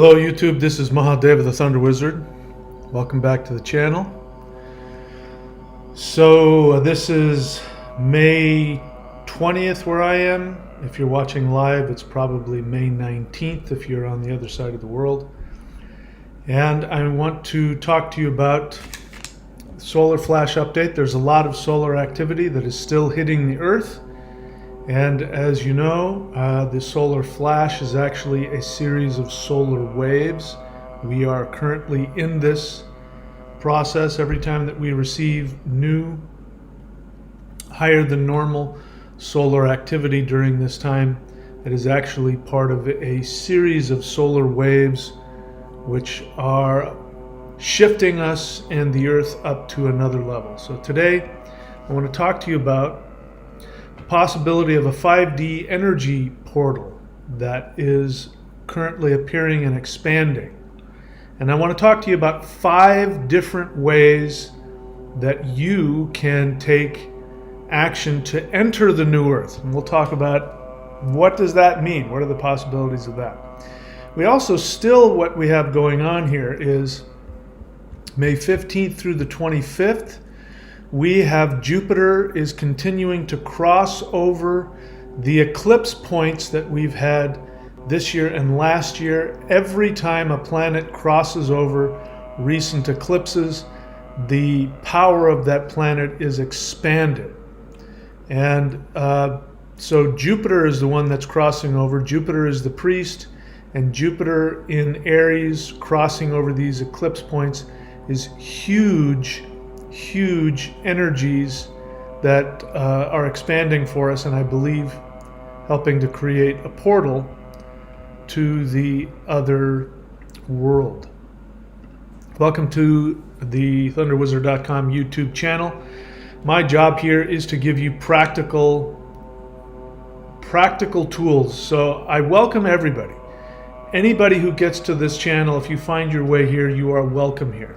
Hello YouTube, this is Mahadeva the Thunder Wizard. Welcome back to the channel. So this is May 20th where I am. If you're watching live, it's probably May 19th if you're on the other side of the world. And I want to talk to you about solar flash update. There's a lot of solar activity that is still hitting the Earth. And as you know, the solar flash is actually a series of solar waves. We are currently in this process. Every time that we receive new, higher than normal solar activity during this time, it is actually part of a series of solar waves which are shifting us and the Earth up to another level. So today, I want to talk to you about possibility of a 5D energy portal that is currently appearing and expanding. And I want to talk to you about 5 different ways that you can take action to enter the new Earth. And we'll talk about what does that mean? What are the possibilities of that? We also what we have going on here is May 15th through the 25th. We have Jupiter is continuing to cross over the eclipse points that we've had this year and last year. Every time a planet crosses over recent eclipses, the power of that planet is expanded. And so Jupiter is the one that's crossing over. Jupiter is the priest, and Jupiter in Aries crossing over these eclipse points is huge energies that are expanding for us, and I believe helping to create a portal to the other world. Welcome to the thunderwizard.com YouTube channel. My job here is to give you practical tools. So I welcome everybody. Anybody who gets to this channel, if you find your way here, you are welcome here.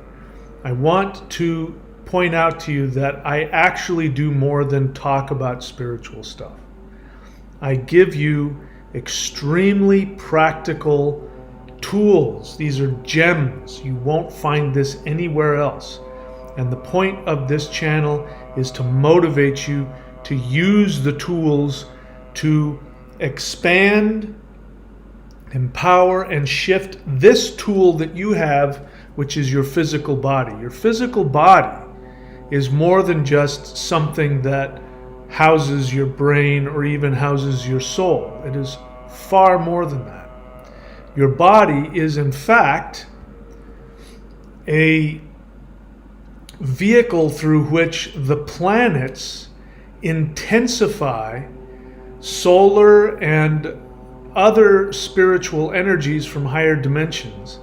I want to point out to you that I actually do more than talk about spiritual stuff. I give you extremely practical tools. These are gems. You won't find this anywhere else. And the point of this channel is to motivate you to use the tools to expand, empower, and shift this tool that you have, which is your physical body. Your physical body is more than just something that houses your brain or even houses your soul. It is far more than that. Your body is in fact a vehicle through which the planets intensify solar and other spiritual energies from higher dimensions,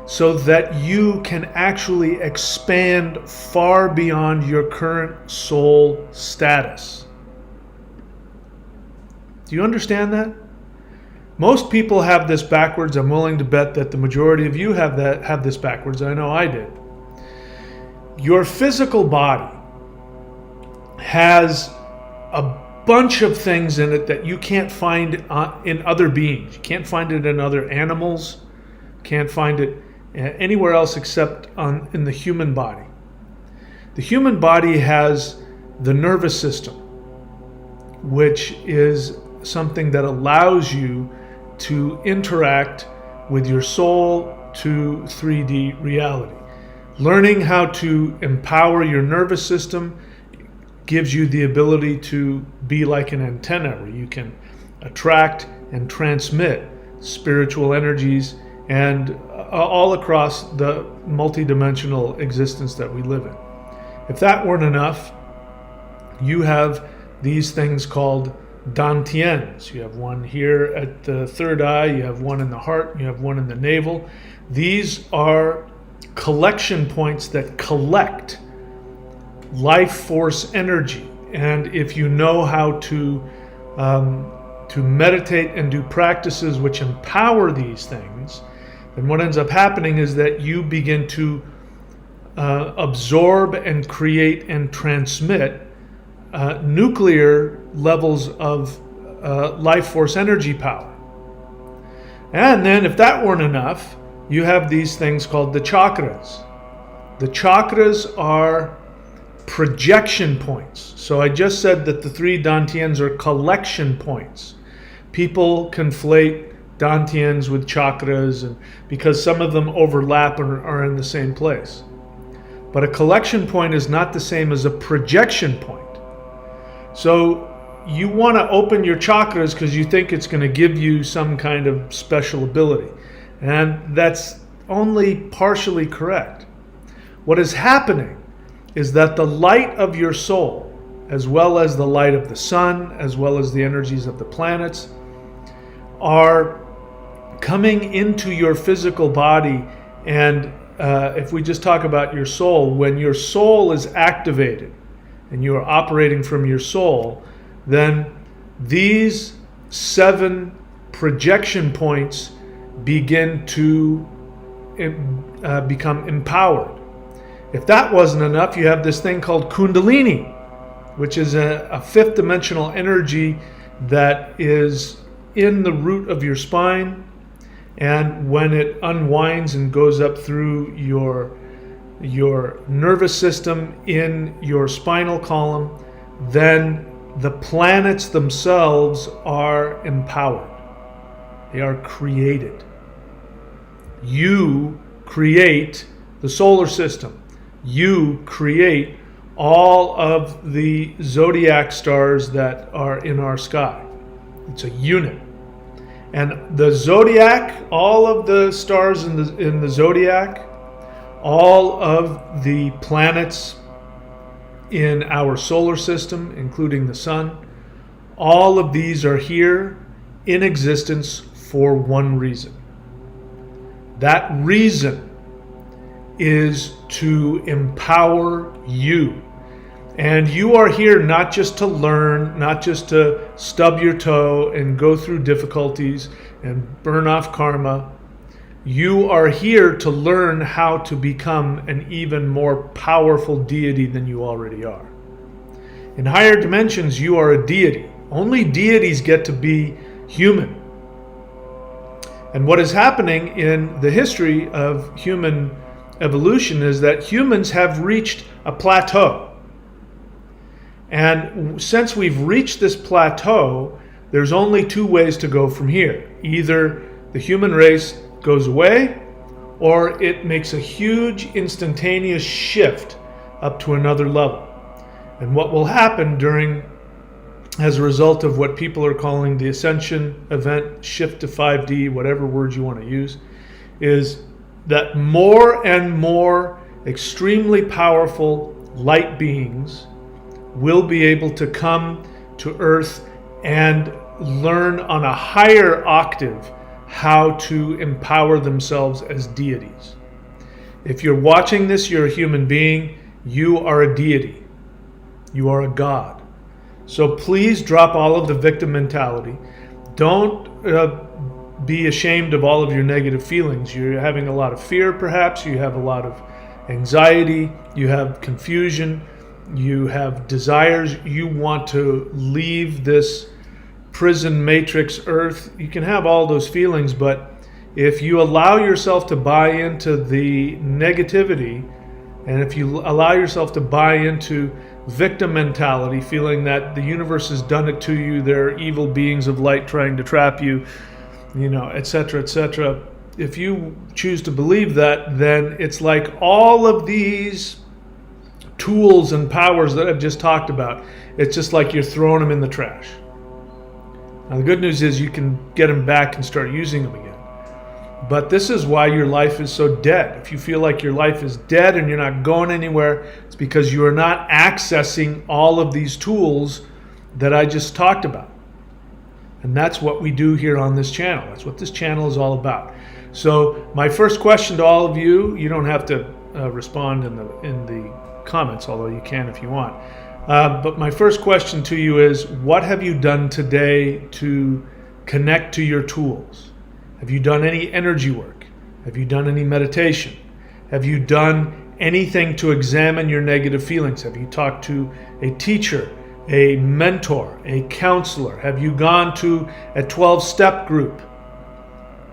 so that you can actually expand far beyond your current soul status. Do you understand that? Most people have this backwards. I'm willing to bet that the majority of you have this backwards. I know I did. Your physical body has a bunch of things in it that you can't find in other beings. You can't find it in other animals. Can't find it anywhere else except in the human body. The human body has the nervous system, which is something that allows you to interact with your soul to 3D reality. Learning how to empower your nervous system gives you the ability to be like an antenna where you can attract and transmit spiritual energies and all across the multidimensional existence that we live in. If that weren't enough, you have these things called dantians. You have one here at the third eye, you have one in the heart, you have one in the navel. These are collection points that collect life force energy. And if you know how to meditate and do practices which empower these things, then what ends up happening is that you begin to absorb and create and transmit nuclear levels of life force energy power. And then if that weren't enough, you have these things called the chakras. The chakras are projection points. So I just said that the 3 dantians are collection points. People conflate dantians with chakras and because some of them overlap and are in the same place. But a collection point is not the same as a projection point. So you want to open your chakras because you think it's going to give you some kind of special ability. And that's only partially correct. What is happening is that the light of your soul, as well as the light of the sun, as well as the energies of the planets, are coming into your physical body. And if we just talk about your soul, when your soul is activated and you are operating from your soul, then these 7 projection points begin to become empowered. If that wasn't enough, you have this thing called Kundalini, which is a 5th dimensional energy that is in the root of your spine. And when it unwinds and goes up through your nervous system in your spinal column, then the planets themselves are empowered. They are created. You create the solar system. You create all of the zodiac stars that are in our sky. It's a unit. And the zodiac, all of the stars in the zodiac, all of the planets in our solar system, including the sun, all of these are here in existence for one reason. That reason is to empower you. And you are here not just to learn, not just to stub your toe and go through difficulties and burn off karma. You are here to learn how to become an even more powerful deity than you already are. In higher dimensions, you are a deity. Only deities get to be human. And what is happening in the history of human evolution is that humans have reached a plateau. And since we've reached this plateau, there's only 2 ways to go from here. Either the human race goes away, or it makes a huge instantaneous shift up to another level. And what will happen as a result of what people are calling the ascension event, shift to 5D, whatever words you want to use, is that more and more extremely powerful light beings will be able to come to Earth and learn on a higher octave how to empower themselves as deities. If you're watching this, you're a human being, you are a deity. You are a god. So please drop all of the victim mentality. Don't be ashamed of all of your negative feelings. You're having a lot of fear, perhaps. You have a lot of anxiety. You have confusion. You have desires. You want to leave this prison matrix Earth. You can have all those feelings, but if you allow yourself to buy into the negativity, and if you allow yourself to buy into victim mentality, feeling that the universe has done it to you, there are evil beings of light trying to trap you, etc., etc. If you choose to believe that, then it's like all of these tools and powers that I've just talked about, it's just like you're throwing them in the trash. Now the good news is you can get them back and start using them again. But this is why your life is so dead. If you feel like your life is dead and you're not going anywhere, it's because you are not accessing all of these tools that I just talked about. And that's what we do here on this channel. That's what this channel is all about. So my first question to all of you, you don't have to respond in the comments, although you can if you want. But my first question to you is, what have you done today to connect to your tools? Have you done any energy work? Have you done any meditation? Have you done anything to examine your negative feelings? Have you talked to a teacher, a mentor, a counselor? Have you gone to a 12-step group?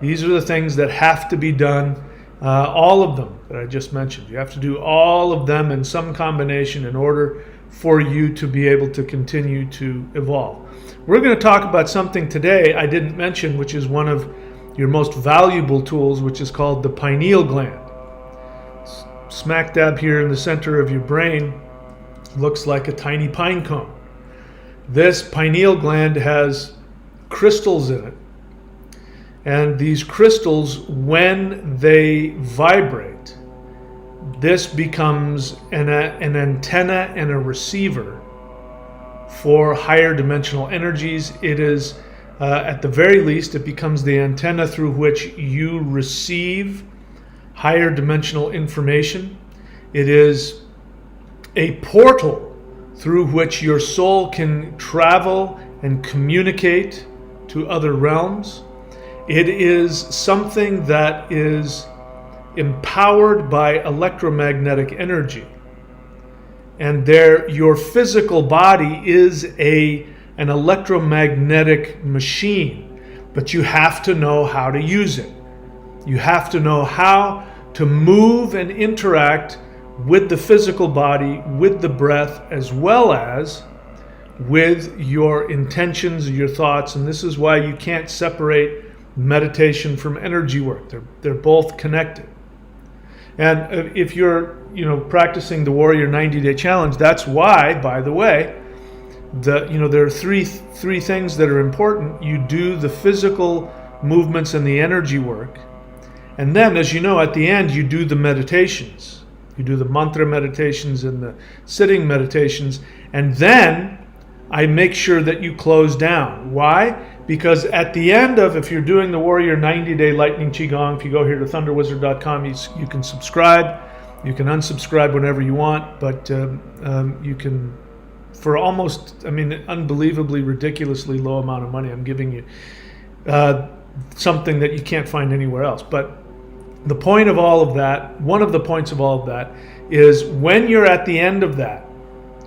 These are the things that have to be done, all of them that I just mentioned. You have to do all of them in some combination in order for you to be able to continue to evolve. We're going to talk about something today I didn't mention, which is one of your most valuable tools, which is called the pineal gland. Smack dab here in the center of your brain looks like a tiny pine cone. This pineal gland has crystals in it, and these crystals, when they vibrate, this becomes an antenna and a receiver for higher dimensional energies. It is, at the very least, it becomes the antenna through which you receive higher dimensional information. It is a portal through which your soul can travel and communicate to other realms. It is something that is empowered by electromagnetic energy. And your physical body is an electromagnetic machine, but you have to know how to use it. You have to know how to move and interact with the physical body, with the breath, as well as with your intentions, your thoughts. And this is why you can't separate meditation from energy work. They're both connected. And if you're practicing the Warrior 90-Day Challenge, that's why, by the way, there are three things that are important. You do the physical movements and the energy work, and then, as you know, at the end you do the meditations. You do the mantra meditations and the sitting meditations, and then I make sure that you close down. Why? Because at the end of, if you're doing the Warrior 90-Day Lightning Qigong, if you go here to thunderwizard.com, you can subscribe. You can unsubscribe whenever you want, but you can, for almost, unbelievably, ridiculously low amount of money, I'm giving you something that you can't find anywhere else. But the point of all of that, one of the points of all of that, is when you're at the end of that,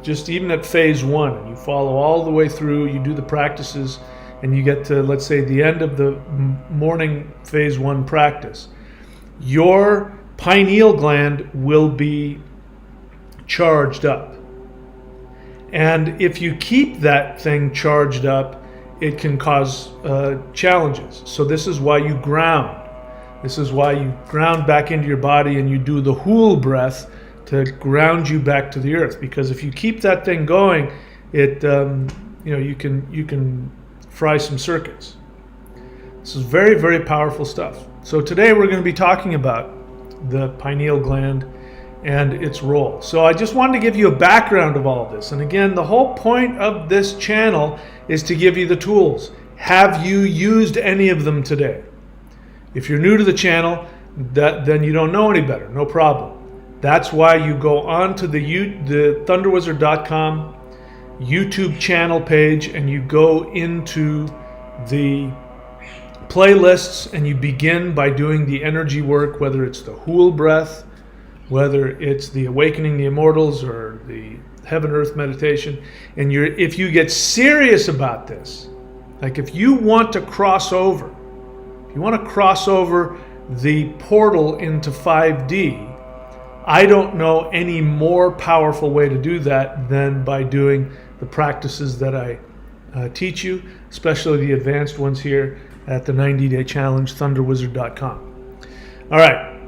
just even at phase 1, and you follow all the way through, you do the practices, and you get to, let's say, the end of the morning phase 1 practice, your pineal gland will be charged up. And if you keep that thing charged up, it can cause challenges. So this is why you ground. This is why you ground back into your body, and you do the hool breath to ground you back to the earth. Because if you keep that thing going, it you can fry some circuits. This is very, very powerful stuff. So today we're going to be talking about the pineal gland and its role. So I just wanted to give you a background of all of this. And again, the whole point of this channel is to give you the tools. Have you used any of them today? If you're new to the channel, then you don't know any better. No problem. That's why you go on to the thunderwizard.com YouTube channel page, and you go into the playlists, and you begin by doing the energy work, whether it's the hool breath, whether it's the Awakening the Immortals, or the Heaven Earth meditation. And if you get serious about this, like if you want to cross over, the portal into 5D, I don't know any more powerful way to do that than by doing the practices that I teach you, especially the advanced ones here at the 90-Day Challenge, thunderwizard.com. All right,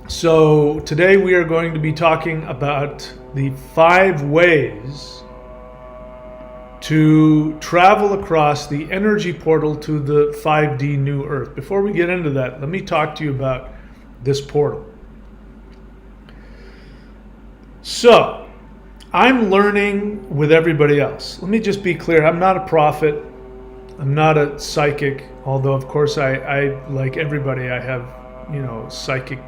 so today we are going to be talking about the 5 ways to travel across the energy portal to the 5D New Earth. Before we get into that, let me talk to you about this portal. So, I'm learning with everybody else. Let me just be clear, I'm not a prophet, I'm not a psychic, although of course I like everybody, I have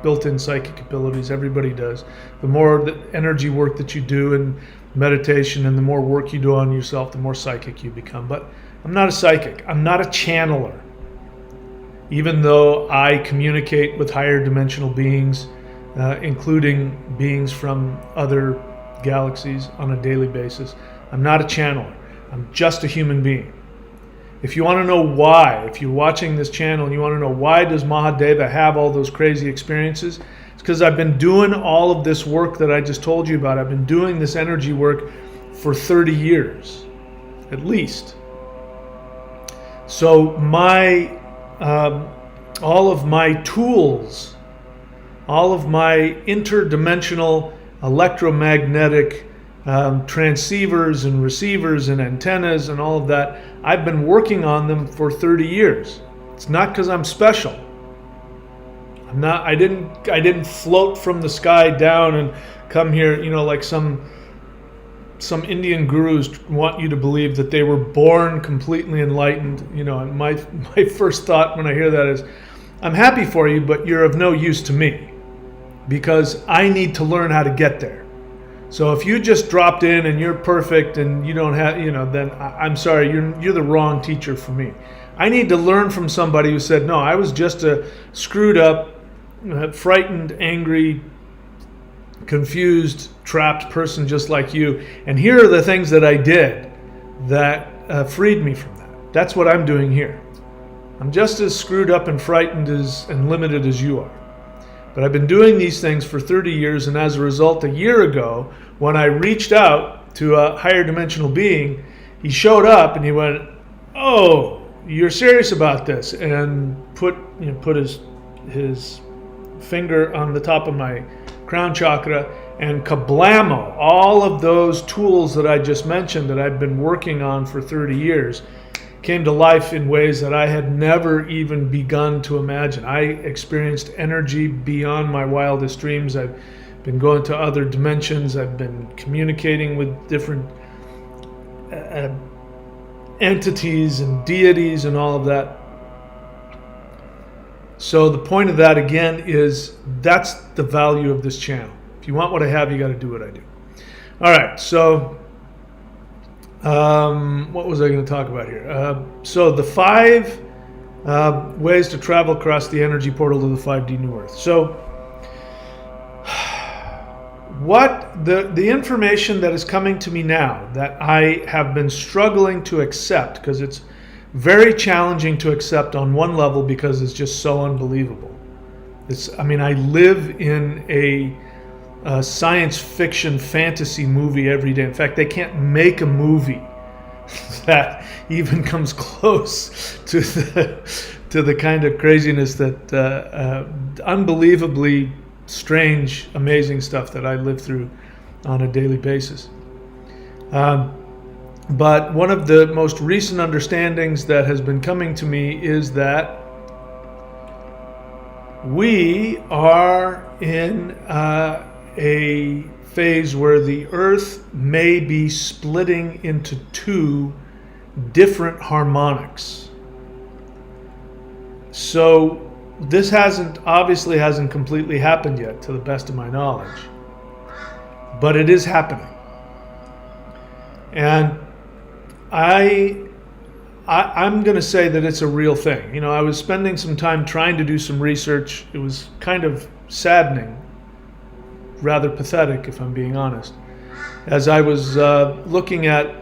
built-in psychic abilities. Everybody does. The more the energy work that you do in meditation and the more work you do on yourself, the more psychic you become. But I'm not a psychic. I'm not a channeler. Even though I communicate with higher dimensional beings, including beings from other galaxies on a daily basis, I'm not a channeler. I'm just a human being. If you want to know why, if you're watching this channel and you want to know why does Mahadeva have all those crazy experiences, it's because I've been doing all of this work that I just told you about. I've been doing this energy work for 30 years, at least. So all of my tools, all of my interdimensional electromagnetic transceivers and receivers and antennas and all of that, I've been working on them for 30 years. It's not because I'm special. I didn't float from the sky down and come here, like some Indian gurus want you to believe that they were born completely enlightened. And my first thought when I hear that is, I'm happy for you, but you're of no use to me, because I need to learn how to get there. So if you just dropped in and you're perfect and you don't have, then I'm sorry, you're the wrong teacher for me. I need to learn from somebody who said, no, I was just a screwed up, frightened, angry, confused, trapped person just like you. And here are the things that I did that freed me from that. That's what I'm doing here. I'm just as screwed up and frightened and limited as you are. But I've been doing these things for 30 years, and as a result, a year ago, when I reached out to a higher dimensional being, he showed up and he went, "Oh, you're serious about this?" and put his finger on the top of my crown chakra, and kablamo, all of those tools that I just mentioned that I've been working on for 30 years came to life in ways that I had never even begun to imagine. I experienced energy beyond my wildest dreams. I've been going to other dimensions. I've been communicating with different entities and deities and all of that. So the point of that, again, is that's the value of this channel. If you want what I have, you got to do what I do. All right, so what was I going to talk about here? So the 5 ways to travel across the energy portal to the 5D New Earth. So what the information that is coming to me now that I have been struggling to accept, because it's very challenging to accept on one level because it's just so unbelievable. I live in a science fiction fantasy movie every day. In fact, they can't make a movie that even comes close to the kind of craziness that unbelievably strange, amazing stuff that I live through on a daily basis. But one of the most recent understandings that has been coming to me is that we are in a phase where the Earth may be splitting into 2 different harmonics. So this obviously hasn't completely happened yet, to the best of my knowledge, but it is happening. And I'm going to say that it's a real thing. I was spending some time trying to do some research. It was kind of saddening, rather pathetic, if I'm being honest, as I was looking at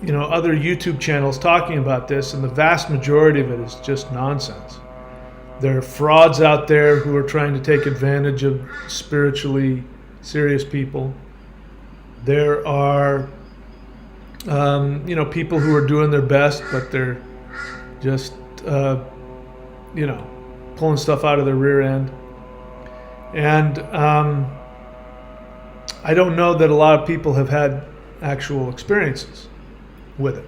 other YouTube channels talking about this, and the vast majority of it is just nonsense. There are frauds out there who are trying to take advantage of spiritually serious people. There are people who are doing their best, but they're just pulling stuff out of their rear end. And I don't know that a lot of people have had actual experiences with it.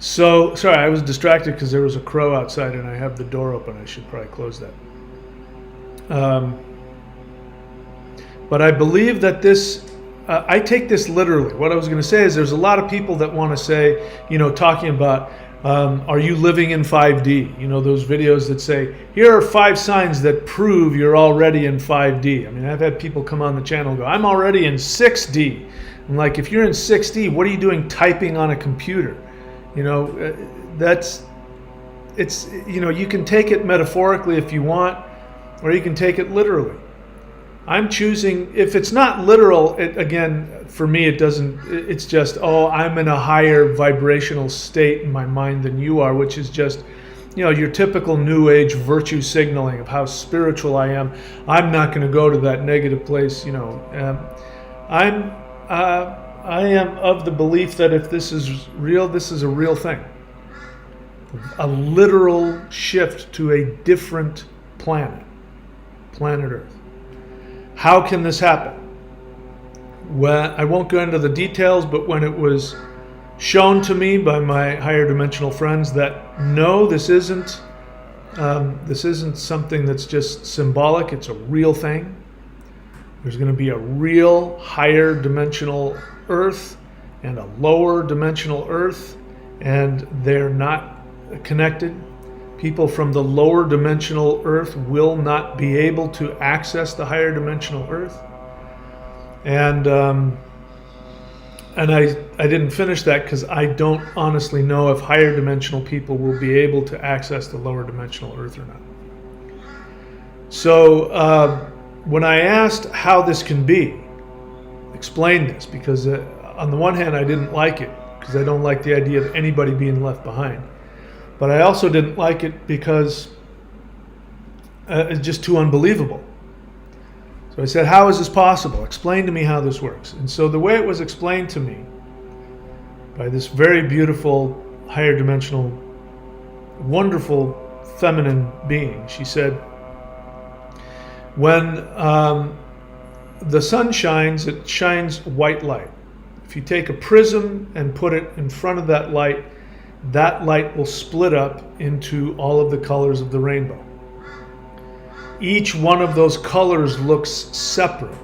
So, sorry, I was distracted because there was a crow outside and I have the door open. I should probably close that. But I believe that I take this literally. What I was going to say is there's a lot of people that want to say, talking about, are you living in 5D? Those videos that say, here are 5 signs that prove you're already in 5D. I've had people come on the channel and go, I'm already in 6D. I'm like, if you're in 6D, what are you doing typing on a computer? You can take it metaphorically if you want, or you can take it literally. I'm choosing, if it's not literal, again, for me it doesn't, it's just, oh, I'm in a higher vibrational state in my mind than you are, which is just, your typical New Age virtue signaling of how spiritual I am. I'm not going to go to that negative place, I am of the belief that if this is real, this is a real thing. A literal shift to a different planet Earth. How can this happen? Well, I won't go into the details, but when it was shown to me by my higher dimensional friends that no, this isn't something that's just symbolic, it's a real thing. There's going to be a real higher dimensional Earth and a lower dimensional Earth, and they're not connected. People from the lower dimensional Earth will not be able to access the higher dimensional Earth. And I didn't finish that because I don't honestly know if higher dimensional people will be able to access the lower dimensional Earth or not. So when I asked how this can be, explain this, because on the one hand I didn't like it because I don't like the idea of anybody being left behind. But I also didn't like it because it's just too unbelievable. So I said, how is this possible? Explain to me how this works. And so the way it was explained to me by this very beautiful, higher dimensional, wonderful, feminine being, she said, when the sun shines, it shines white light. If you take a prism and put it in front of that light will split up into all of the colors of the rainbow. Each one of those colors looks separate,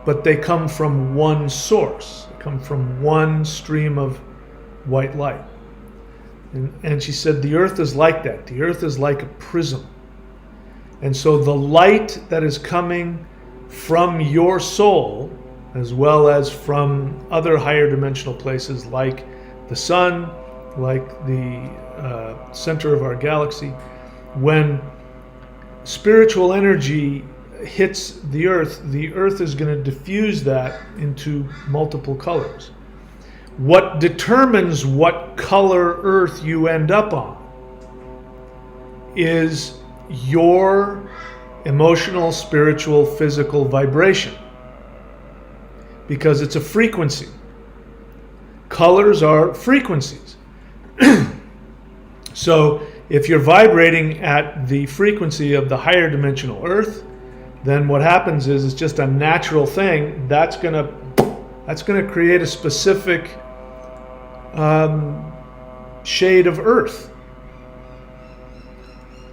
but they come from one source. They come from one stream of white light. And she said the Earth is like that. The Earth is like a prism. And so the light that is coming from your soul, as well as from other higher dimensional places like the sun, like the center of our galaxy, when spiritual energy hits the Earth is going to diffuse that into multiple colors. What determines what color Earth you end up on is your emotional, spiritual, physical vibration, because it's a frequency. Colors are frequencies. So if you're vibrating at the frequency of the higher dimensional Earth, then what happens is it's just a natural thing that's going to create a specific shade of Earth.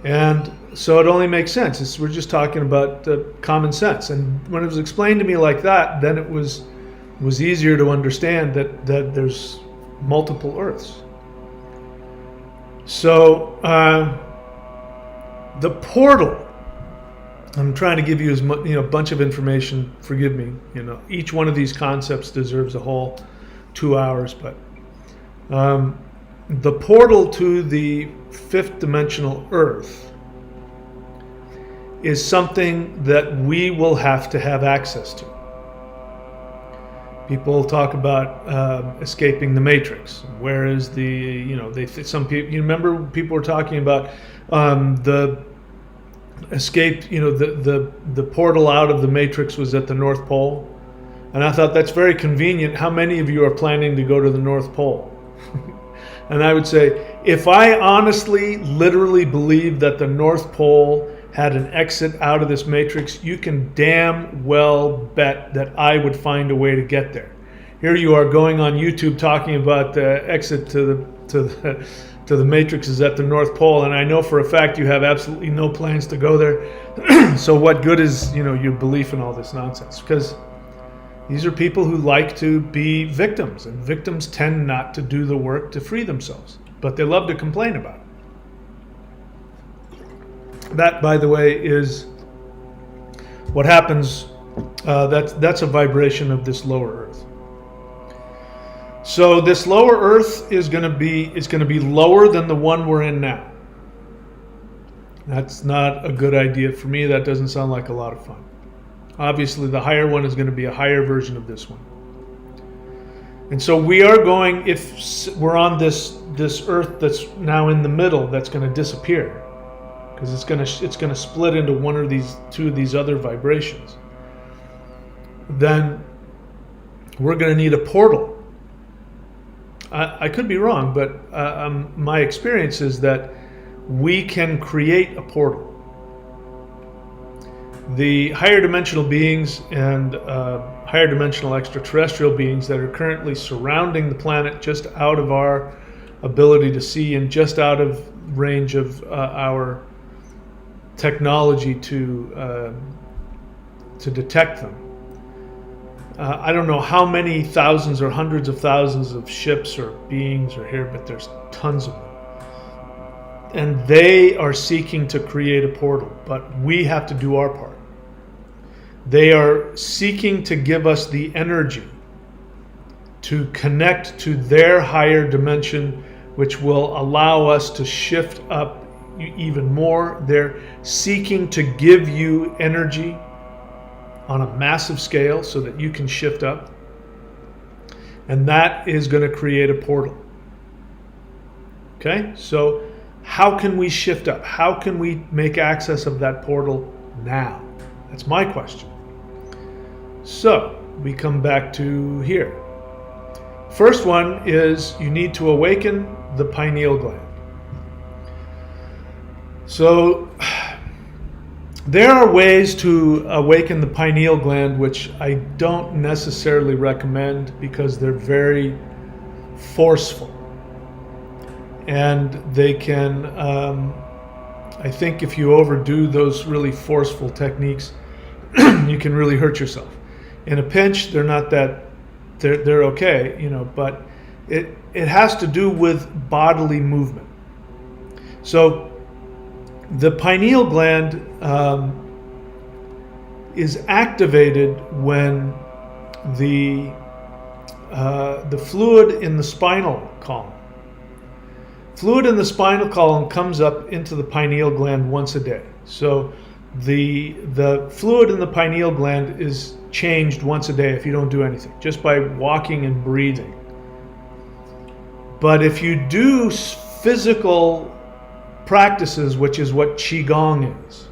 And so it only makes sense. We're just talking about common sense. And when it was explained to me like that, then it was easier to understand that there's multiple Earths. So the portal, I'm trying to give you as much, a bunch of information. Forgive me. Each one of these concepts deserves a whole 2 hours. But the portal to the fifth dimensional Earth is something that we will have to have access to. People talk about escaping the matrix. Where is some people, remember people were talking about the escape, the portal out of the matrix was at the North Pole. And I thought that's very convenient. How many of you are planning to go to the North Pole? And I would say, if I honestly, literally believe that the North Pole had an exit out of this matrix, you can damn well bet that I would find a way to get there. Here you are going on YouTube talking about the exit to the matrix is at the North Pole, and I know for a fact you have absolutely no plans to go there. So what good is your belief in all this nonsense? Because these are people who like to be victims, and victims tend not to do the work to free themselves, but they love to complain about it. That, by the way, is what happens. That's a vibration of this lower Earth. So this lower Earth is going to be lower than the one we're in now. That's not a good idea for me. That doesn't sound like a lot of fun. Obviously, the higher one is going to be a higher version of this one. And so we are going, if we're on this Earth that's now in the middle, that's going to disappear, because it's going to split into one or two of these other vibrations. Then we're going to need a portal. I could be wrong, but my experience is that we can create a portal. The higher dimensional beings and higher dimensional extraterrestrial beings that are currently surrounding the planet, just out of our ability to see and just out of range of our technology to detect them. I don't know how many thousands or hundreds of thousands of ships or beings are here, but there's tons of them. And they are seeking to create a portal, but we have to do our part. They are seeking to give us the energy to connect to their higher dimension, which will allow us to shift up even more. They're seeking to give you energy on a massive scale so that you can shift up. And that is going to create a portal. Okay, so how can we shift up? How can we make access of that portal now? That's my question. So we come back to here. First one is you need to awaken the pineal gland. So there are ways to awaken the pineal gland which I don't necessarily recommend because they're very forceful. And they can, I think if you overdo those really forceful techniques, you can really hurt yourself. In a pinch, they're not that, they're okay, you know, but it has to do with bodily movement. So the pineal gland is activated when the fluid in the spinal column. Fluid in the spinal column comes up into the pineal gland once a day. So the fluid in the pineal gland is changed once a day if you don't do anything, just by walking and breathing. But if you do physical practices, which is what Qigong is,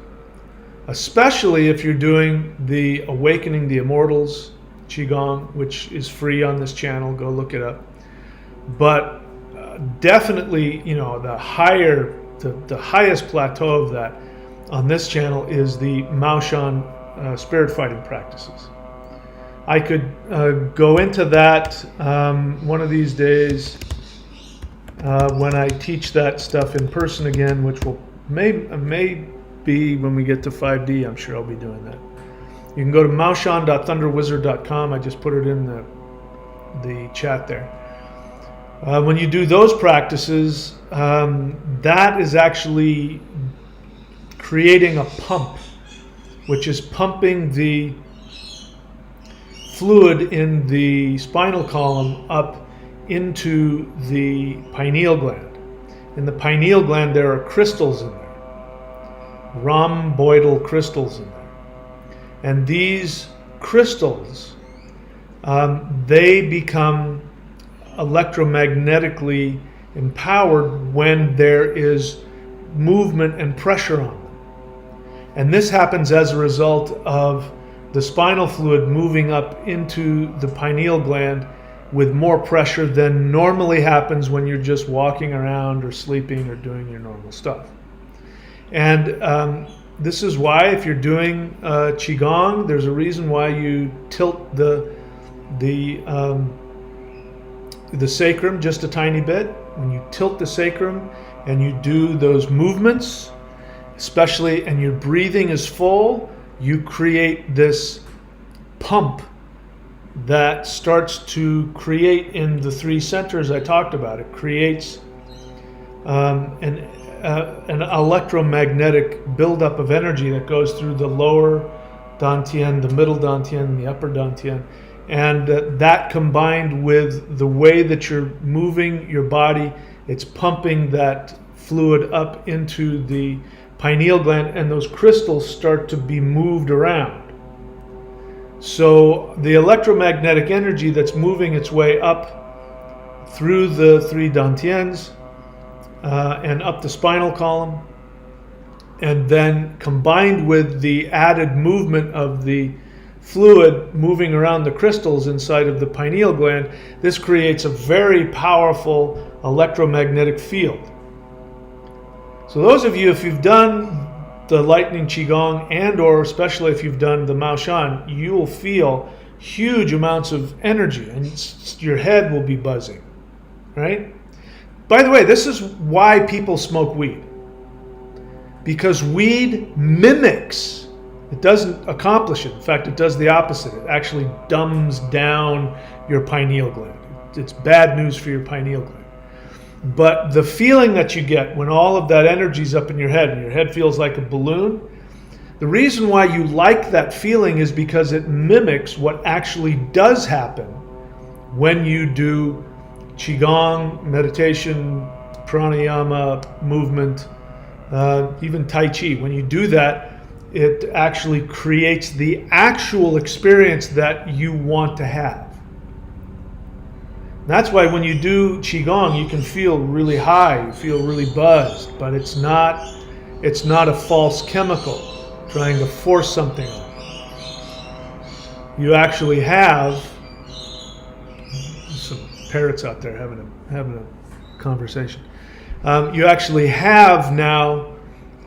especially if you're doing the Awakening the Immortals Qigong, which is free on this channel, go look it up. But definitely, you know, the highest plateau of that on this channel is the Maoshan spirit fighting practices. I could go into that one of these days when I teach that stuff in person again, which may be when we get to 5D. I'm sure I'll be doing that. You can go to maoshan.thunderwizard.com. I just put it in the chat there. When you do those practices, that is actually creating a pump, which is pumping the fluid in the spinal column up into the pineal gland. In the pineal gland, there are crystals in there, rhomboidal crystals in there. And these crystals, they become electromagnetically empowered when there is movement and pressure on them. And this happens as a result of the spinal fluid moving up into the pineal gland with more pressure than normally happens when you're just walking around or sleeping or doing your normal stuff. And this is why, if you're doing Qigong, there's a reason why you tilt the sacrum just a tiny bit. When you tilt the sacrum and you do those movements, especially, and your breathing is full, you create this pump that starts to create in the three centers I talked about. It creates an electromagnetic buildup of energy that goes through the lower dantian, the middle dantian, and the upper dantian. And that combined with the way that you're moving your body, it's pumping that fluid up into the pineal gland, and those crystals start to be moved around. So the electromagnetic energy that's moving its way up through the three dantians and up the spinal column, and then combined with the added movement of the fluid moving around the crystals inside of the pineal gland, this creates a very powerful electromagnetic field. So those of you, if you've done the lightning qigong and or especially if you've done the Mao Shan, you will feel huge amounts of energy and your head will be buzzing, right? By the way, this is why people smoke weed. Because weed mimics, it doesn't accomplish it. In fact, it does the opposite. It actually dumbs down your pineal gland. It's bad news for your pineal gland. But the feeling that you get when all of that energy's up in your head and your head feels like a balloon, the reason why you like that feeling is because it mimics what actually does happen when you do qigong, meditation, pranayama, movement, even tai chi. When you do that, it actually creates the actual experience that you want to have. That's why when you do qigong, you can feel really high, you feel really buzzed, but it's not a false chemical trying to force something on. You actually have some parrots out there having a conversation. You actually have now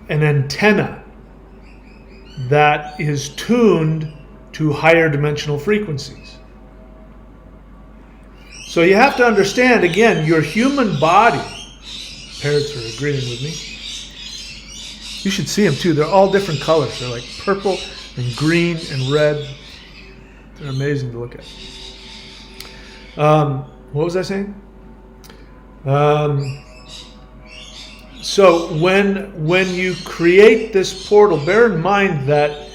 an antenna that is tuned to higher dimensional frequencies. So you have to understand, again, your human body, parrots are agreeing with me. You should see them too. They're all different colors. They're like purple and green and red. They're amazing to look at. What was I saying? So when you create this portal, bear in mind that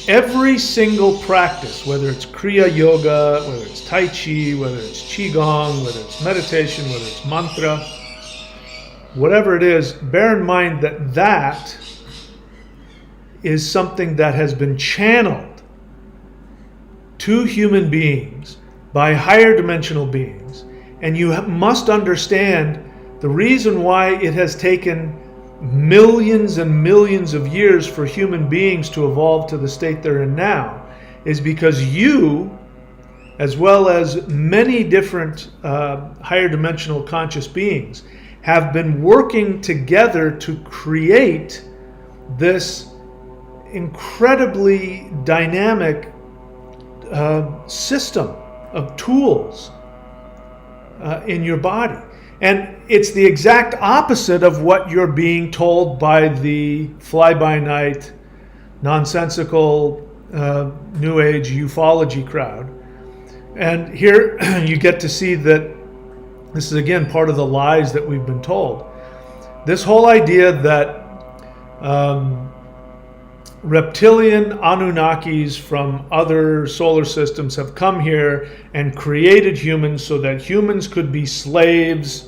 every single practice, whether it's Kriya Yoga, whether it's Tai Chi, whether it's Qigong, whether it's meditation, whether it's mantra, whatever it is, bear in mind that that is something that has been channeled to human beings by higher dimensional beings. And you must understand the reason why it has taken millions and millions of years for human beings to evolve to the state they're in now is because you, as well as many different higher dimensional conscious beings, have been working together to create this incredibly dynamic system of tools in your body. And it's the exact opposite of what you're being told by the fly-by-night, nonsensical, New Age ufology crowd. And here you get to see that this is, again, part of the lies that we've been told. This whole idea that reptilian Anunnakis from other solar systems have come here and created humans so that humans could be slaves,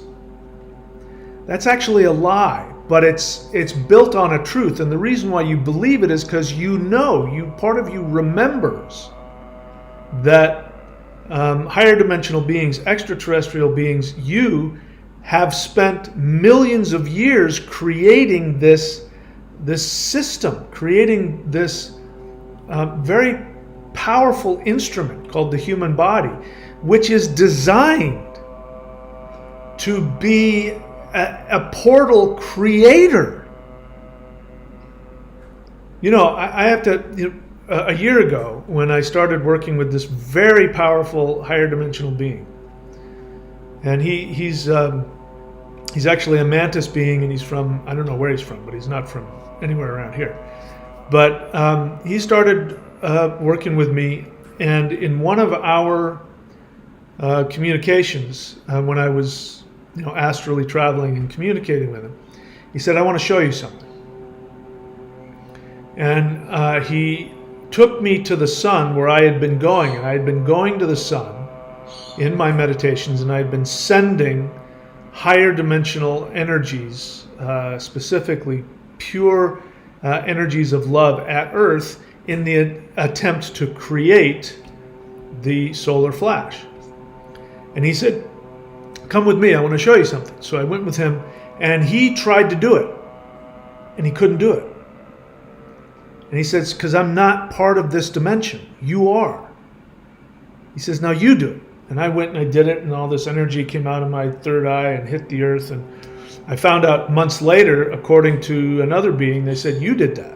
that's actually a lie, but it's built on a truth. And the reason why you believe it is because part of you remembers that higher dimensional beings, extraterrestrial beings, you have spent millions of years creating this system, creating this very powerful instrument called the human body, which is designed to be a portal creator. I have to, a year ago when I started working with this very powerful higher dimensional being, and he's actually a mantis being, and he's from, I don't know where he's from, but he's not from anywhere around here. But he started working with me, and in one of our communications, when I was astrally traveling and communicating with him, he said, "I want to show you something." And he took me to the sun where I had been going, and I had been going to the sun in my meditations, and I had been sending higher dimensional energies, specifically pure energies of love at Earth in the attempt to create the solar flash. And he said, come with me, I want to show you something. So I went with him, and he tried to do it, and he couldn't do it. And he says, because I'm not part of this dimension. You are. He says, now you do it. And I went and I did it, and all this energy came out of my third eye and hit the earth. And I found out months later, according to another being, they said, you did that.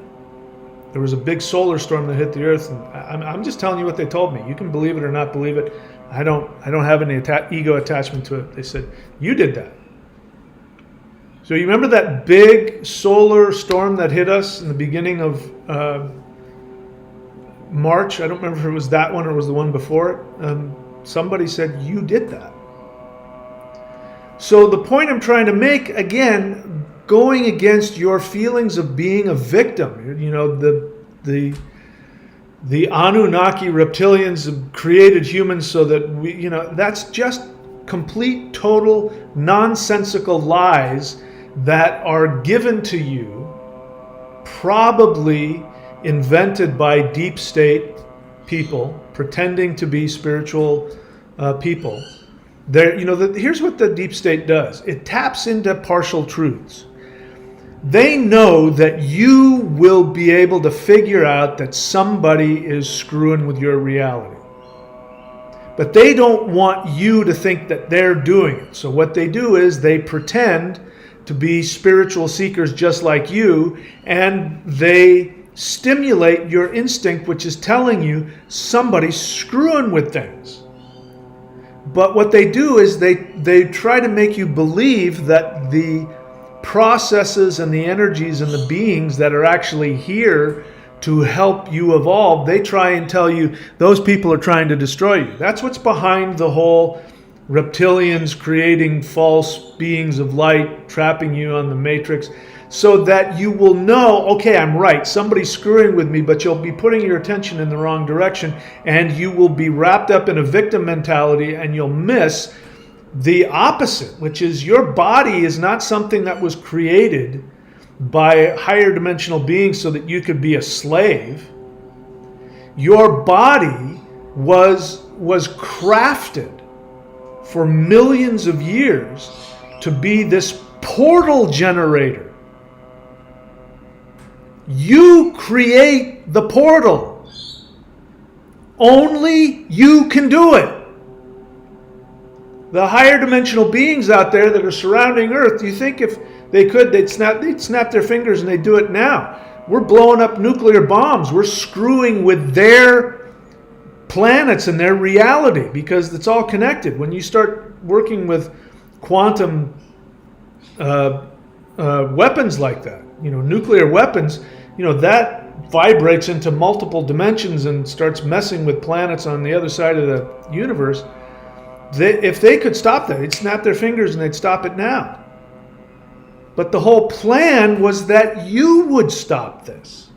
There was a big solar storm that hit the earth. And I'm just telling you what they told me. You can believe it or not believe it. I don't have any ego attachment to it. They said, you did that. So you remember that big solar storm that hit us in the beginning of March? I don't remember if it was that one or it was the one before it. Somebody said, you did that. So the point I'm trying to make, again, going against your feelings of being a victim, you know, the Anunnaki reptilians have created humans so that we, you know, that's just complete, total, nonsensical lies that are given to you, probably invented by deep state people pretending to be spiritual people. You know, here's what the deep state does. It taps into partial truths. They know that you will be able to figure out that somebody is screwing with your reality. But they don't want you to think that they're doing it. So what they do is they pretend to be spiritual seekers just like you, and they stimulate your instinct, which is telling you somebody's screwing with things. But what they do is they try to make you believe that the processes and the energies and the beings that are actually here to help you evolve, they try and tell you those people are trying to destroy you. That's what's behind the whole reptilians creating false beings of light, trapping you on the matrix, so that you will know, okay, I'm right, somebody's screwing with me, but you'll be putting your attention in the wrong direction, and you will be wrapped up in a victim mentality, and you'll miss the opposite, which is your body is not something that was created by higher dimensional beings so that you could be a slave. Your body was crafted for millions of years to be this portal generator. You create the portal. Only you can do it. The higher dimensional beings out there that are surrounding Earth, you think if they could, they'd snap their fingers and they'd do it now. We're blowing up nuclear bombs. We're screwing with their planets and their reality because it's all connected. When you start working with quantum weapons like that, you know, nuclear weapons, you know, that vibrates into multiple dimensions and starts messing with planets on the other side of the universe. If they could stop that, they'd snap their fingers and they'd stop it now. But the whole plan was that you would stop this.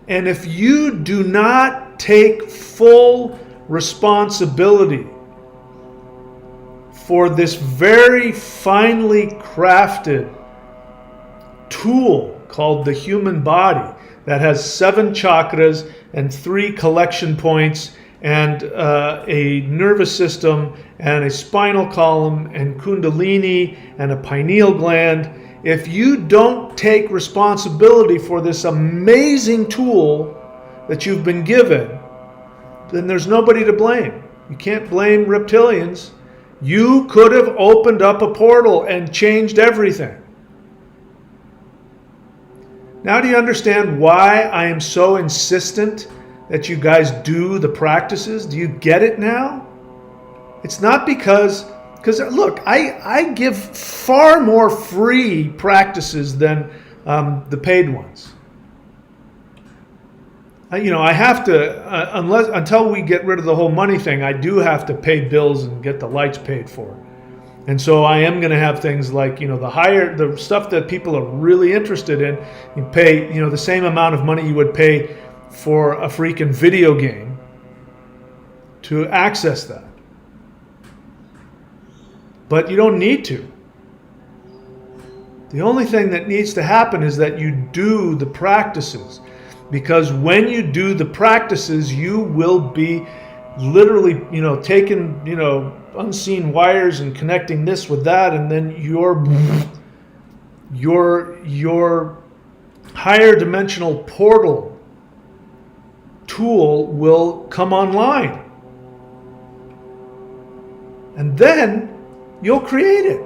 And if you do not take full responsibility for this very finely crafted tool called the human body that has 7 chakras and 3 collection points and a nervous system and a spinal column and kundalini and a pineal gland, if you don't take responsibility for this amazing tool that you've been given, then there's nobody to blame. You can't blame reptilians. You could have opened up a portal and changed everything. Now do you understand why I am so insistent that you guys do the practices? Do you get it now? It's not because look, I give far more free practices than the paid ones. You know, I have to, until we get rid of the whole money thing, I do have to pay bills and get the lights paid for. And so I am going to have things like, you know, the stuff that people are really interested in, you pay, you know, the same amount of money you would pay for a freaking video game to access that. But you don't need to. The only thing that needs to happen is that you do the practices. Because when you do the practices, you will be literally, taking, unseen wires and connecting this with that, and then your higher dimensional portal tool will come online. And then you'll create it.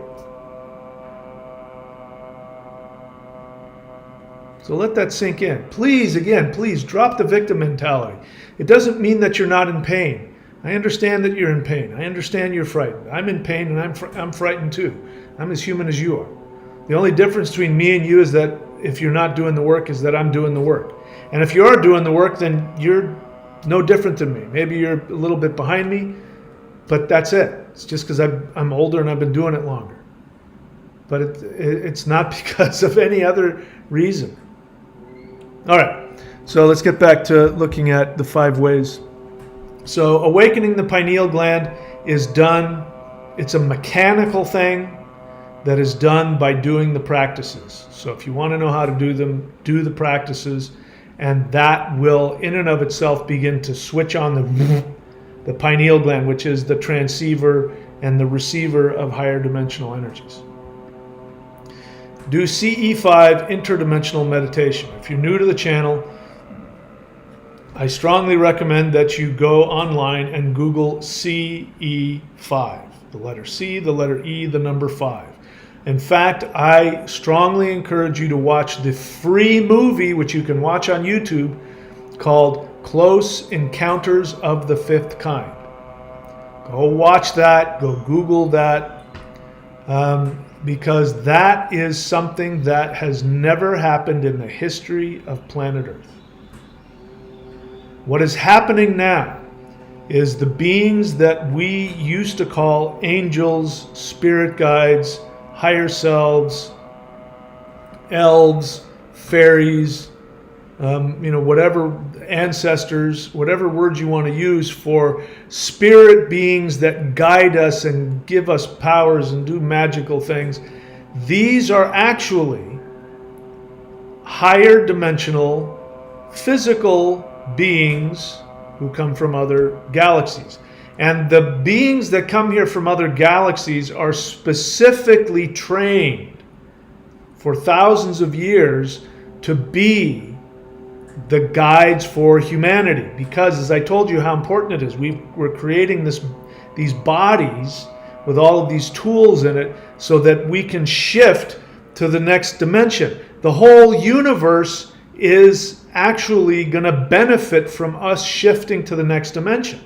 So let that sink in. Please, again, please drop the victim mentality. It doesn't mean that you're not in pain. I understand that you're in pain. I understand you're frightened. I'm in pain and I'm frightened too. I'm as human as you are. The only difference between me and you is that if you're not doing the work is that I'm doing the work. And if you are doing the work, then you're no different than me. Maybe you're a little bit behind me, but that's it. It's just because I'm older and I've been doing it longer. But it's not because of any other reason. All right, so let's get back to looking at the 5 ways. So awakening the pineal gland is done. It's a mechanical thing that is done by doing the practices. So if you want to know how to do them, do the practices, and that will in and of itself begin to switch on the pineal gland, which is the transceiver and the receiver of higher dimensional energies. Do CE5 interdimensional meditation. If you're new to the channel, I strongly recommend that you go online and Google CE5. The letter C, the letter E, the number 5. In fact, I strongly encourage you to watch the free movie, which you can watch on YouTube, called Close Encounters of the Fifth Kind. Go watch that, go Google that, because that is something that has never happened in the history of planet Earth. What is happening now is the beings that we used to call angels, spirit guides, higher selves, elves, fairies, whatever, ancestors, whatever words you want to use for spirit beings that guide us and give us powers and do magical things. These are actually higher dimensional, physical beings who come from other galaxies. And the beings that come here from other galaxies are specifically trained for thousands of years to be the guides for humanity. Because, as I told you how important it is, we're creating these bodies with all of these tools in it so that we can shift to the next dimension. The whole universe is actually going to benefit from us shifting to the next dimension.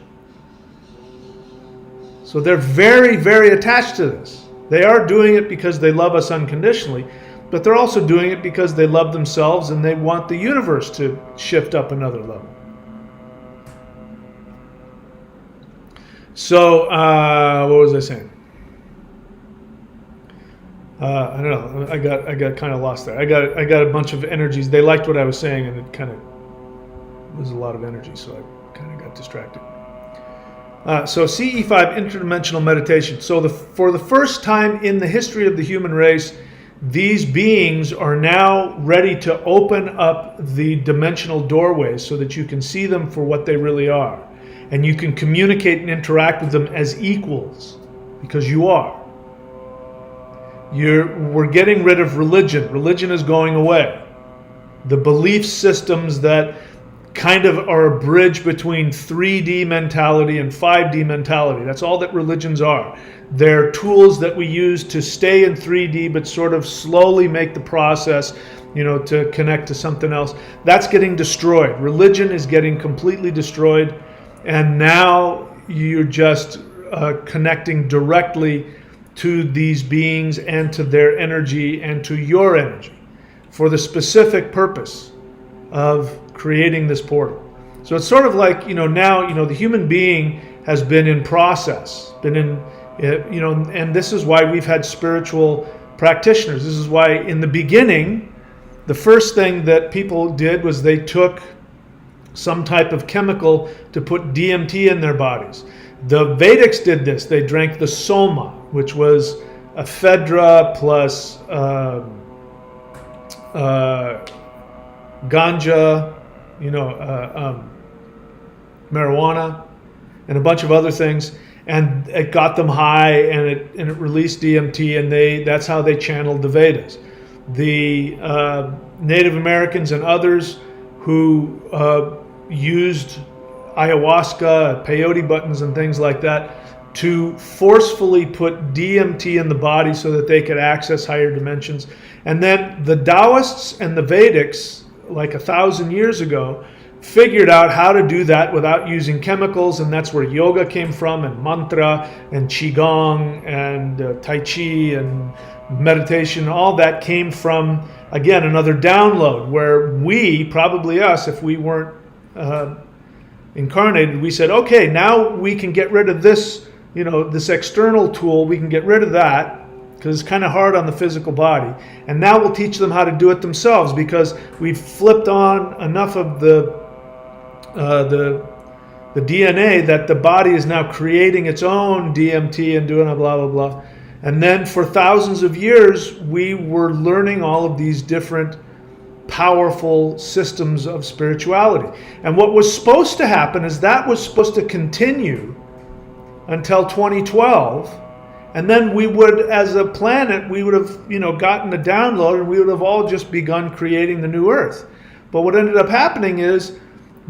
So they're very, very attached to this. They are doing it because they love us unconditionally, but they're also doing it because they love themselves and they want the universe to shift up another level. So, what was I saying? I don't know. I got kind of lost there. I got a bunch of energies. They liked what I was saying, and it kind of was a lot of energy, so I kind of got distracted. So CE5 interdimensional meditation. So for the first time in the history of the human race, these beings are now ready to open up the dimensional doorways so that you can see them for what they really are. And you can communicate and interact with them as equals, because you are. We're getting rid of religion. Religion is going away. The belief systems that kind of are a bridge between 3D mentality and 5D mentality. That's all that religions are. They're tools that we use to stay in 3D but sort of slowly make the process, to connect to something else. That's getting destroyed. Religion is getting completely destroyed, and now you're just connecting directly to these beings and to their energy and to your energy for the specific purpose of creating this portal. So it's sort of like, now, the human being has been in process, and this is why we've had spiritual practitioners. This is why in the beginning, the first thing that people did was they took some type of chemical to put DMT in their bodies. The Vedics did this. They drank the soma, which was ephedra plus ganja marijuana, and a bunch of other things, and it got them high, and it released DMT, and that's how they channeled the Vedas. The Native Americans and others who used ayahuasca, peyote buttons, and things like that to forcefully put DMT in the body so that they could access higher dimensions. And then the Taoists and the Vedics, like 1,000 years ago, figured out how to do that without using chemicals, and that's where yoga came from, and mantra, and qigong, and tai chi, and meditation. All that came from, again, another download, where we, probably us, if we weren't incarnated, we said, okay, now we can get rid of this, this external tool, we can get rid of that, because it's kind of hard on the physical body. And now we'll teach them how to do it themselves, because we've flipped on enough of the DNA that the body is now creating its own DMT and doing a blah, blah, blah. And then for thousands of years, we were learning all of these different powerful systems of spirituality. And what was supposed to happen is that was supposed to continue until 2012. And then we would, as a planet, we would have, gotten a download, and we would have all just begun creating the new Earth. But what ended up happening is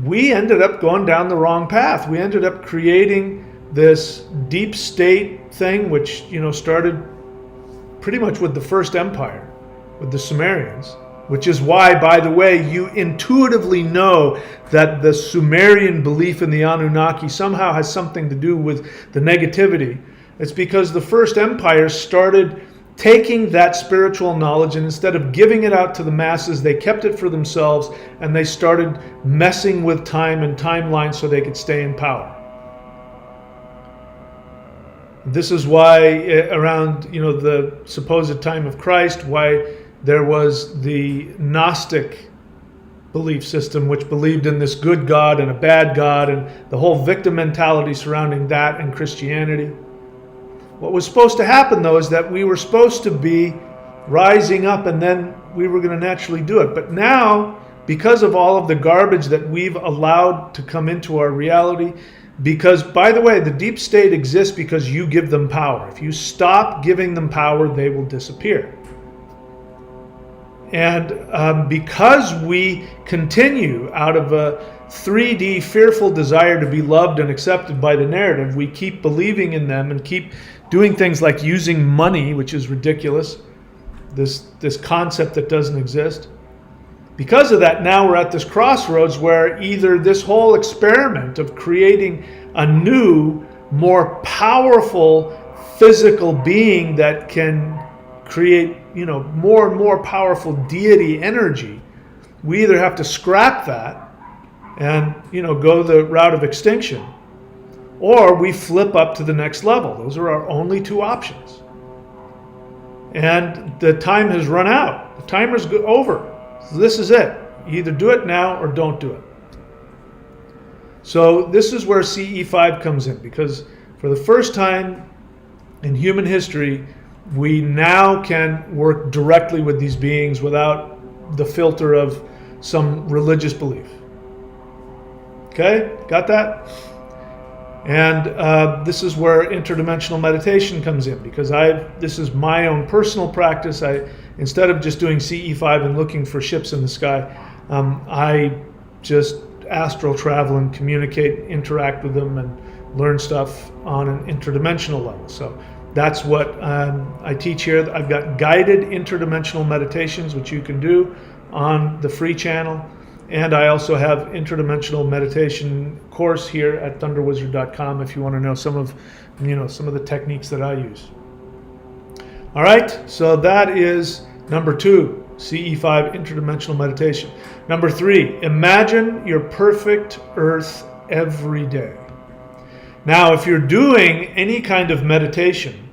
we ended up going down the wrong path. We ended up creating this deep state thing, which, started pretty much with the first empire, with the Sumerians, which is why, by the way, you intuitively know that the Sumerian belief in the Anunnaki somehow has something to do with the negativity. It's because the first empire started taking that spiritual knowledge, and instead of giving it out to the masses, they kept it for themselves, and they started messing with time and timelines so they could stay in power. This is why around the supposed time of Christ, why there was the Gnostic belief system, which believed in this good God and a bad God, and the whole victim mentality surrounding that and Christianity. What was supposed to happen, though, is that we were supposed to be rising up, and then we were going to naturally do it. But now, because of all of the garbage that we've allowed to come into our reality, because, by the way, the deep state exists because you give them power. If you stop giving them power, they will disappear. And because we continue out of a 3D fearful desire to be loved and accepted by the narrative, we keep believing in them and keep doing things like using money, which is ridiculous, this concept that doesn't exist. Because of that, now we're at this crossroads where either this whole experiment of creating a new, more powerful physical being that can create, more and more powerful deity energy, we either have to scrap that and, go the route of extinction, or we flip up to the next level. Those are our only two options. And the time has run out. The timer's over. So this is it. You either do it now or don't do it. So this is where CE5 comes in, because for the first time in human history, we now can work directly with these beings without the filter of some religious belief. Okay, got that? And this is where interdimensional meditation comes in, because this is my own personal practice. Instead of just doing CE5 and looking for ships in the sky, I just astral travel and communicate, interact with them, and learn stuff on an interdimensional level. So that's what I teach here. I've got guided interdimensional meditations, which you can do on the free channel. And I also have interdimensional meditation course here at thunderwizard.com if you want to know some of the techniques that I use. All right, so that is number 2, CE5 interdimensional meditation. Number 3, imagine your perfect Earth every day. Now, if you're doing any kind of meditation,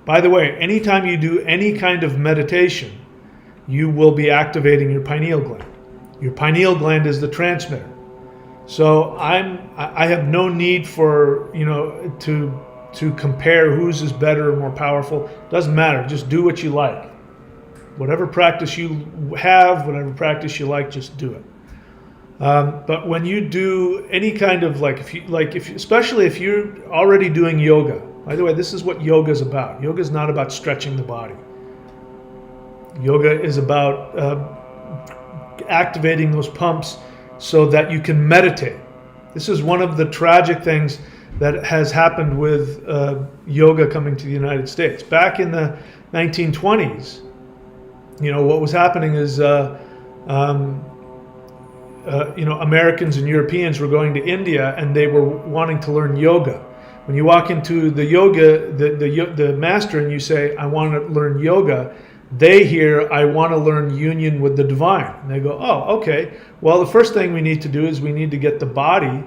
by the way, anytime you do any kind of meditation, you will be activating your pineal gland. Your pineal gland is the transmitter. So I have no need for, to compare whose is better or more powerful. Doesn't matter. Just do what you like. Whatever practice you have, whatever practice you like, just do it. But when you do any kind of especially if you're already doing yoga. By the way, this is what yoga is about. Yoga is not about stretching the body. Yoga is about activating those pumps so that you can meditate. This is one of the tragic things that has happened with yoga coming to the United States. Back in the 1920s, what was happening is, Americans and Europeans were going to India and they were wanting to learn yoga. When you walk into the yoga, the master, and you say, I want to learn yoga, they hear, I want to learn union with the divine. And they go, oh, okay. Well, the first thing we need to do is we need to get the body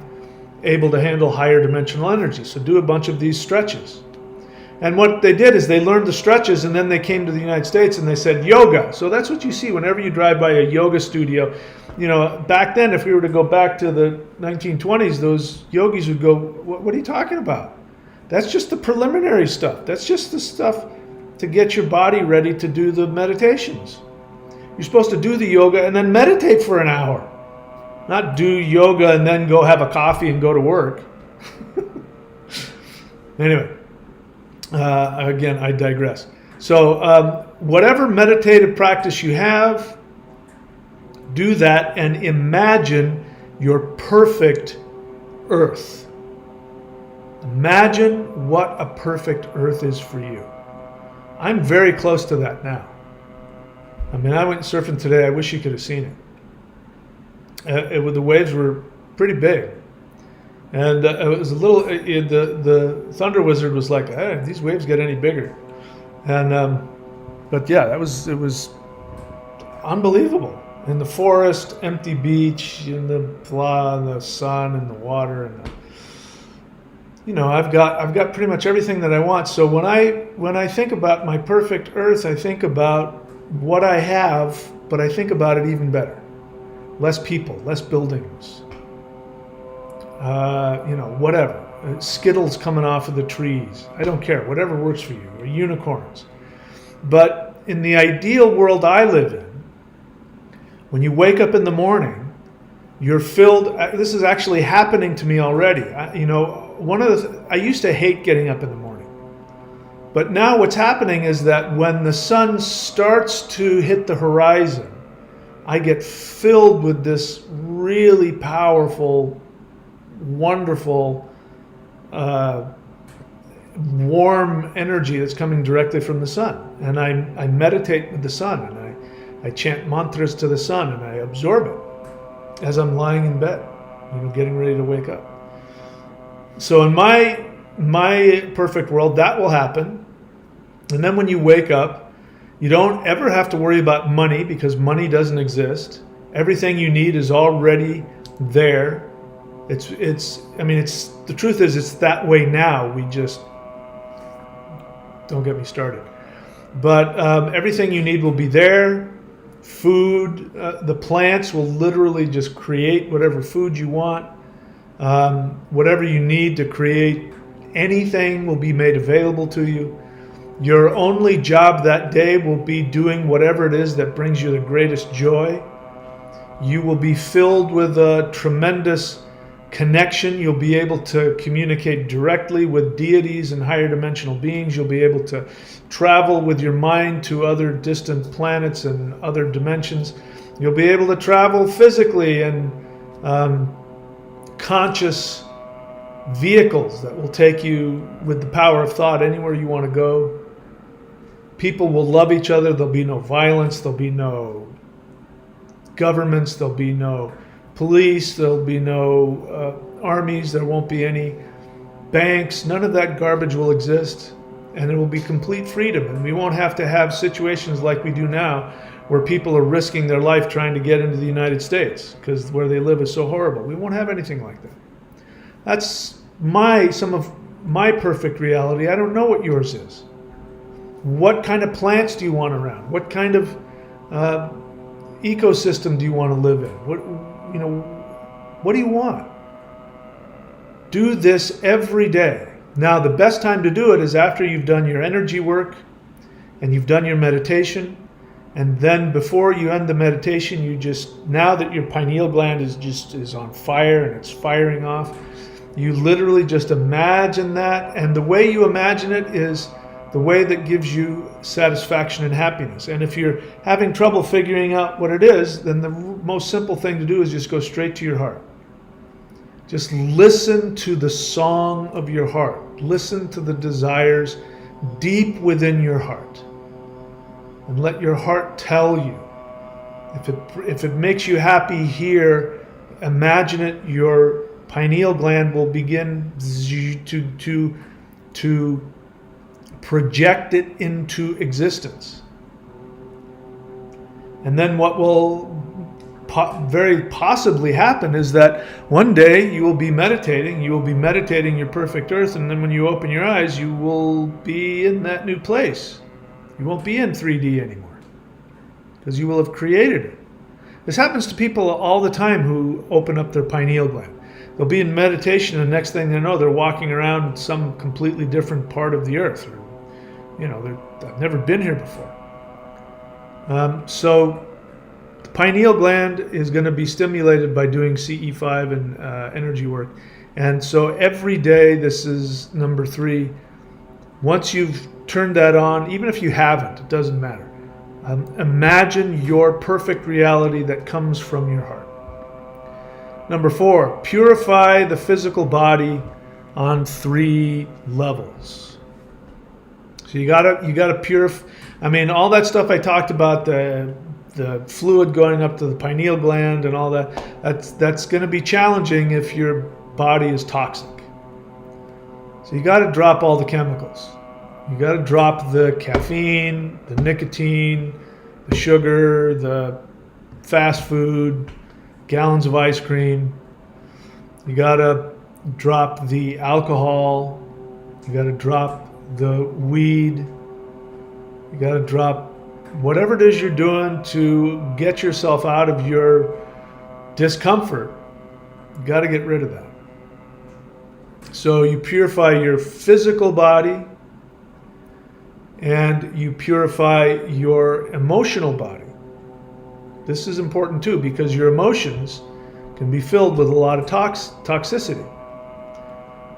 able to handle higher dimensional energy. So do a bunch of these stretches. And what they did is they learned the stretches, and then they came to the United States and they said yoga. So that's what you see whenever you drive by a yoga studio. Back then, if we were to go back to the 1920s, those yogis would go, what are you talking about? That's just the preliminary stuff. That's just the stuff to get your body ready to do the meditations. You're supposed to do the yoga and then meditate for an hour. Not do yoga and then go have a coffee and go to work. Anyway, again, I digress. So whatever meditative practice you have, do that and imagine your perfect earth. Imagine what a perfect earth is for you. I'm very close to that now. I mean, I went surfing today. I wish you could have seen it. The waves were pretty big. And it was a little, the Thunder Wizard was like, hey, these waves get any bigger. And, but yeah, it was unbelievable. In the forest, empty beach, in the sun and the water, and I've got pretty much everything that I want. So when I think about my perfect earth, I think about what I have, but I think about it even better. Less people, less buildings, whatever. Skittles coming off of the trees. I don't care, whatever works for you, or unicorns. But in the ideal world I live in, when you wake up in the morning, you're filled. This is actually happening to me already. I used to hate getting up in the morning. But now what's happening is that when the sun starts to hit the horizon, I get filled with this really powerful, wonderful, warm energy that's coming directly from the sun. And I meditate with the sun, and I chant mantras to the sun, and I absorb it as I'm lying in bed, getting ready to wake up. So in my perfect world, that will happen. And then when you wake up, you don't ever have to worry about money, because money doesn't exist. Everything you need is already there. The truth is, it's that way now. We just, don't get me started. But everything you need will be there. Food, the plants will literally just create whatever food you want. Whatever you need to create anything will be made available to you. Your only job that day will be doing whatever it is that brings you the greatest joy. You will be filled with a tremendous connection. You'll be able to communicate directly with deities and higher dimensional beings. You'll be able to travel with your mind to other distant planets and other dimensions. You'll be able to travel physically and conscious vehicles that will take you with the power of thought anywhere you want to go. People will love each other. There'll be no violence. There'll be no governments. There'll be no police. There'll be no armies. There won't be any banks. None of that garbage will exist. And it will be complete freedom. And we won't have to have situations like we do now, where people are risking their life trying to get into the United States because where they live is so horrible. We won't have anything like that. That's some of my perfect reality. I don't know what yours is. What kind of plants do you want around? What kind of ecosystem do you want to live in? What do you want? Do this every day. Now, the best time to do it is after you've done your energy work and you've done your meditation And then before you end the meditation, you just, now that your pineal gland is on fire and it's firing off, you literally just imagine that. And the way you imagine it is the way that gives you satisfaction and happiness. And if you're having trouble figuring out what it is, then the most simple thing to do is just go straight to your heart. Just listen to the song of your heart. Listen to the desires deep within your heart. And let your heart tell you. If it makes you happy here, imagine it, your pineal gland will begin to project it into existence. And then what will very possibly happen is that one day you will be meditating your perfect earth, and then when you open your eyes, you will be in that new place. You won't be in 3D anymore because you will have created it. This happens to people all the time who open up their pineal gland. They'll be in meditation, and the next thing they know, they're walking around some completely different part of the earth. Or, they've never been here before. So the pineal gland is going to be stimulated by doing CE5 and energy work. And so every day, this is number 3, once you've turned that on, even if you haven't, it doesn't matter. Imagine your perfect reality that comes from your heart. Number 4, purify the physical body on 3 levels. So you gotta purify. I mean, all that stuff I talked about, the fluid going up to the pineal gland and all that, that's going to be challenging if your body is toxic. So you got to drop all the chemicals. You got to drop the caffeine, the nicotine, the sugar, the fast food, gallons of ice cream. You got to drop the alcohol. You got to drop the weed. You got to drop whatever it is you're doing to get yourself out of your discomfort. You got to get rid of that. So you purify your physical body, and you purify your emotional body. This is important too, because your emotions can be filled with a lot of toxicity.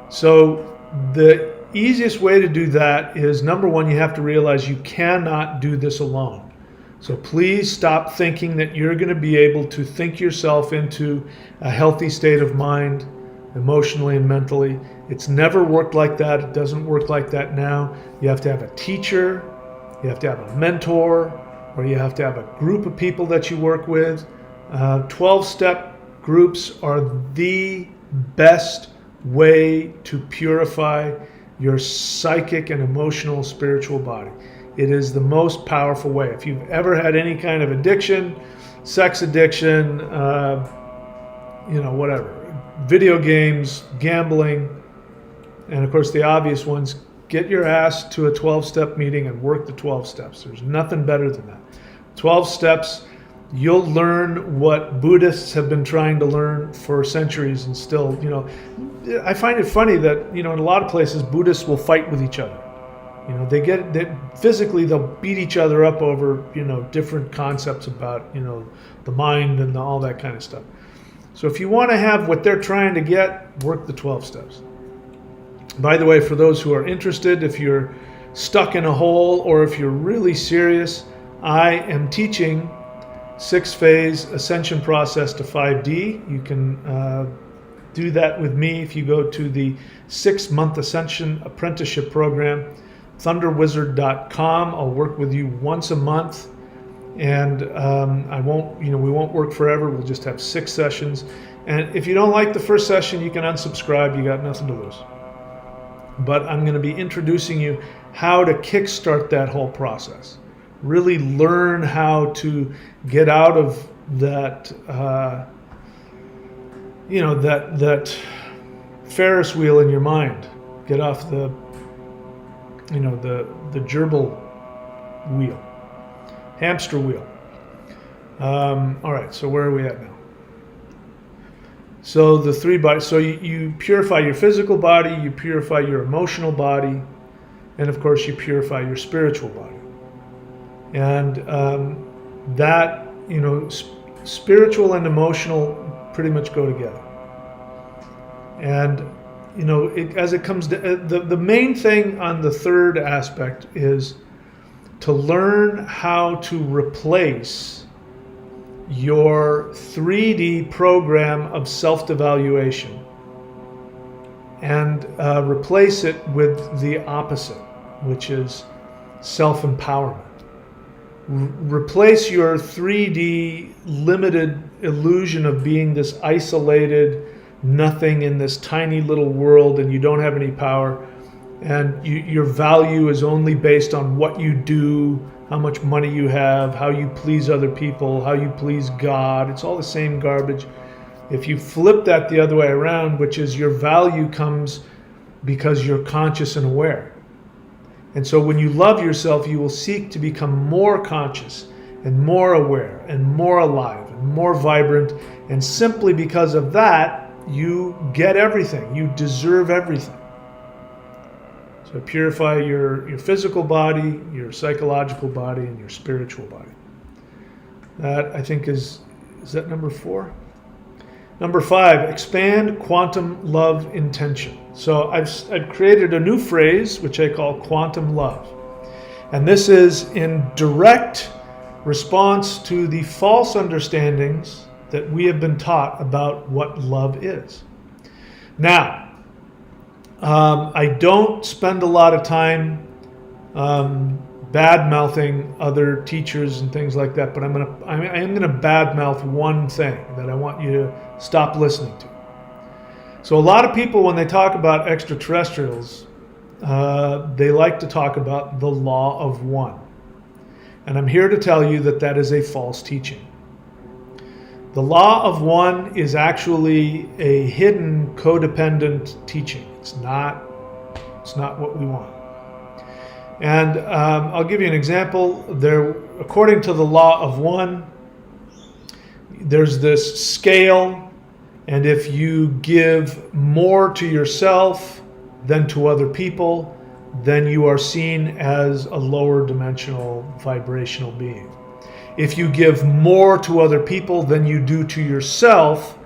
So the easiest way to do that is, number 1, you have to realize you cannot do this alone. So please stop thinking that you're going to be able to think yourself into a healthy state of mind, emotionally and mentally. It's never worked like that. It doesn't work like that now. You have to have a teacher, you have to have a mentor, or you have to have a group of people that you work with. 12-step groups are the best way to purify your psychic and emotional spiritual body. It is the most powerful way. If you've ever had any kind of addiction, sex addiction, whatever, video games, gambling, and of course the obvious ones, get your ass to a 12-step meeting and work the 12 steps. There's nothing better than that. 12 steps, you'll learn what Buddhists have been trying to learn for centuries, and still, I find it funny that, in a lot of places, Buddhists will fight with each other. Physically they'll beat each other up over, different concepts about, the mind and all that kind of stuff. So if you want to have what they're trying to get, work the 12 steps. By the way, for those who are interested, if you're stuck in a hole or if you're really serious, I am teaching 6-phase ascension process to 5D. You can do that with me if you go to the 6-month ascension apprenticeship program, thunderwizard.com. I'll work with you once a month, and we won't work forever. We'll just have 6 sessions. And if you don't like the first session, you can unsubscribe. You got nothing to lose. But I'm going to be introducing you how to kickstart that whole process. Really learn how to get out of that, that Ferris wheel in your mind. Get off the gerbil wheel, hamster wheel. All right, so where are we at now? So the 3 bodies. So you purify your physical body, you purify your emotional body, and of course you purify your spiritual body. And that, spiritual and emotional pretty much go together. And, as it comes to the main thing on the third aspect is to learn how to replace your 3D program of self-devaluation and replace it with the opposite, which is self-empowerment. Replace your 3D limited illusion of being this isolated nothing in this tiny little world and you don't have any power, and your value is only based on what you do, how much money you have, how you please other people, how you please God. It's all the same garbage. If you flip that the other way around, which is your value comes because you're conscious and aware. And so when you love yourself, you will seek to become more conscious and more aware and more alive and more vibrant. And simply because of that, you get everything. You deserve everything. So purify your physical body, your psychological body, and your spiritual body. That, I think, is that number 4? Number 5, expand quantum love intention. So I've created a new phrase, which I call quantum love. And this is in direct response to the false understandings that we have been taught about what love is. Now, I don't spend a lot of time bad-mouthing other teachers and things like that, but I am gonna bad-mouth one thing that I want you to stop listening to. So a lot of people, when they talk about extraterrestrials, they like to talk about the law of one. And I'm here to tell you that that is a false teaching. The law of one is actually a hidden codependent teaching. It's not what we want. And I'll give you an example. According to the law of one, there's this scale, and if you give more to yourself than to other people, then you are seen as a lower dimensional vibrational being. If you give more to other people than you do to yourself,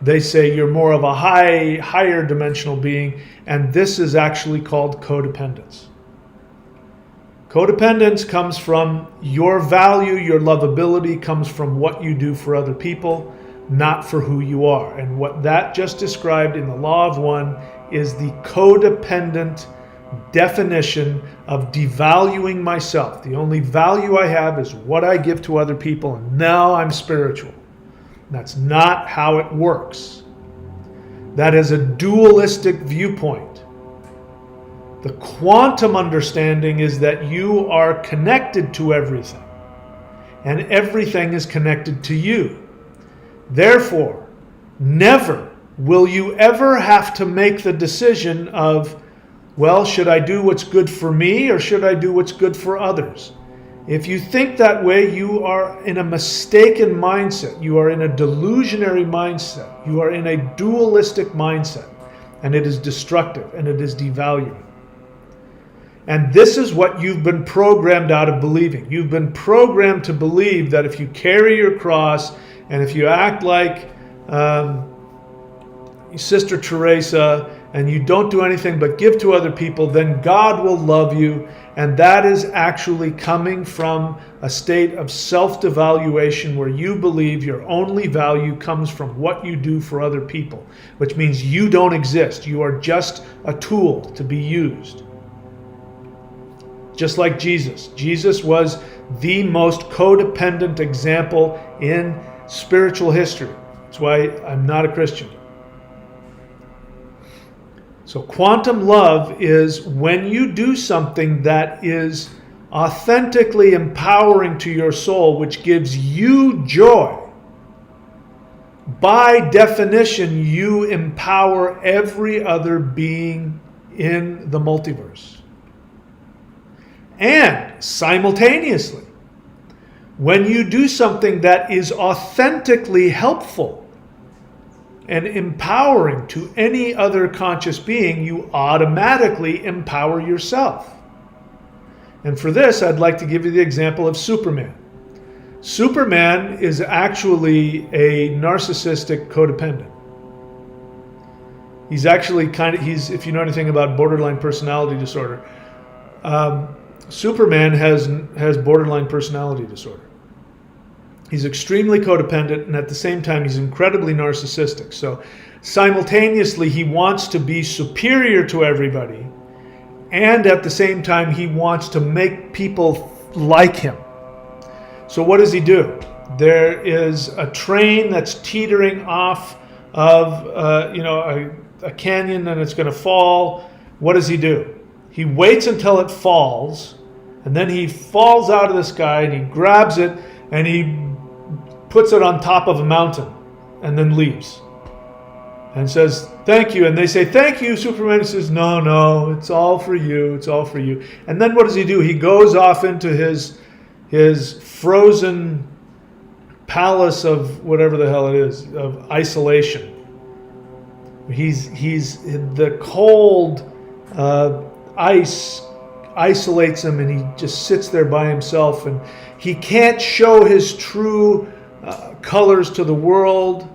they say you're more of a higher dimensional being, and this is actually called codependence. Codependence comes from your value, your lovability comes from what you do for other people, not for who you are. And what that just described in the law of one is the codependent definition of devaluing myself. The only value I have is what I give to other people, and now I'm spiritual. That's not how it works. That is a dualistic viewpoint. The quantum understanding is that you are connected to everything, and everything is connected to you. Therefore, never will you ever have to make the decision of, well, should I do what's good for me or should I do what's good for others? If you think that way, you are in a mistaken mindset. You are in a delusionary mindset. You are in a dualistic mindset, and it is destructive and it is devaluing. And this is what you've been programmed out of believing. You've been programmed to believe that if you carry your cross and if you act like Sister Teresa and you don't do anything but give to other people, then God will love you. And that is actually coming from a state of self-devaluation where you believe your only value comes from what you do for other people, which means you don't exist. You are just a tool to be used. Just like Jesus. Jesus was the most codependent example in spiritual history. That's why I'm not a Christian. So quantum love is when you do something that is authentically empowering to your soul, which gives you joy. By definition, you empower every other being in the multiverse. And simultaneously, when you do something that is authentically helpful and empowering to any other conscious being, you automatically empower yourself. And for this, I'd like to give you the example of Superman. Superman is actually a narcissistic codependent. He's actually if you know anything about borderline personality disorder, Superman has borderline personality disorder. He's extremely codependent, and at the same time, he's incredibly narcissistic. So simultaneously, he wants to be superior to everybody, and at the same time, he wants to make people like him. So what does he do? There is a train that's teetering off of a canyon, and it's going to fall. What does he do? He waits until it falls, and then he falls out of the sky, and he grabs it, and he puts it on top of a mountain, and then leaves. And says, thank you. And they say, thank you, Superman. He says, no, it's all for you. It's all for you. And then what does he do? He goes off into his frozen palace of whatever the hell it is, of isolation. He's the cold ice isolates him, and he just sits there by himself, and he can't show his true colors to the world.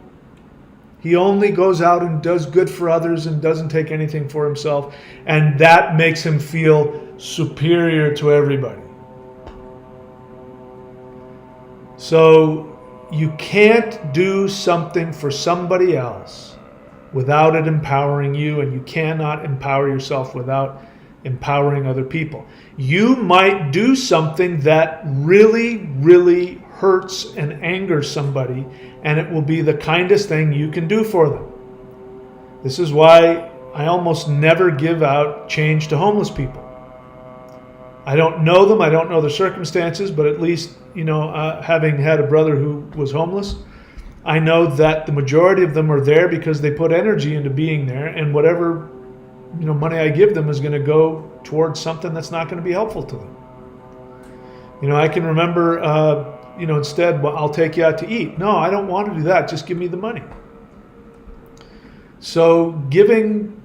He only goes out and does good for others and doesn't take anything for himself, and that makes him feel superior to everybody. So you can't do something for somebody else without it empowering you, and you cannot empower yourself without empowering other people. You might do something that really, really hurts and angers somebody, and it will be the kindest thing you can do for them. This is why I almost never give out change to homeless people. I don't know them, I don't know their circumstances, but at least, having had a brother who was homeless, I know that the majority of them are there because they put energy into being there, and whatever money I give them is going to go towards something that's not going to be helpful to them. I can remember, instead, well, I'll take you out to eat. No, I don't want to do that. Just give me the money. So giving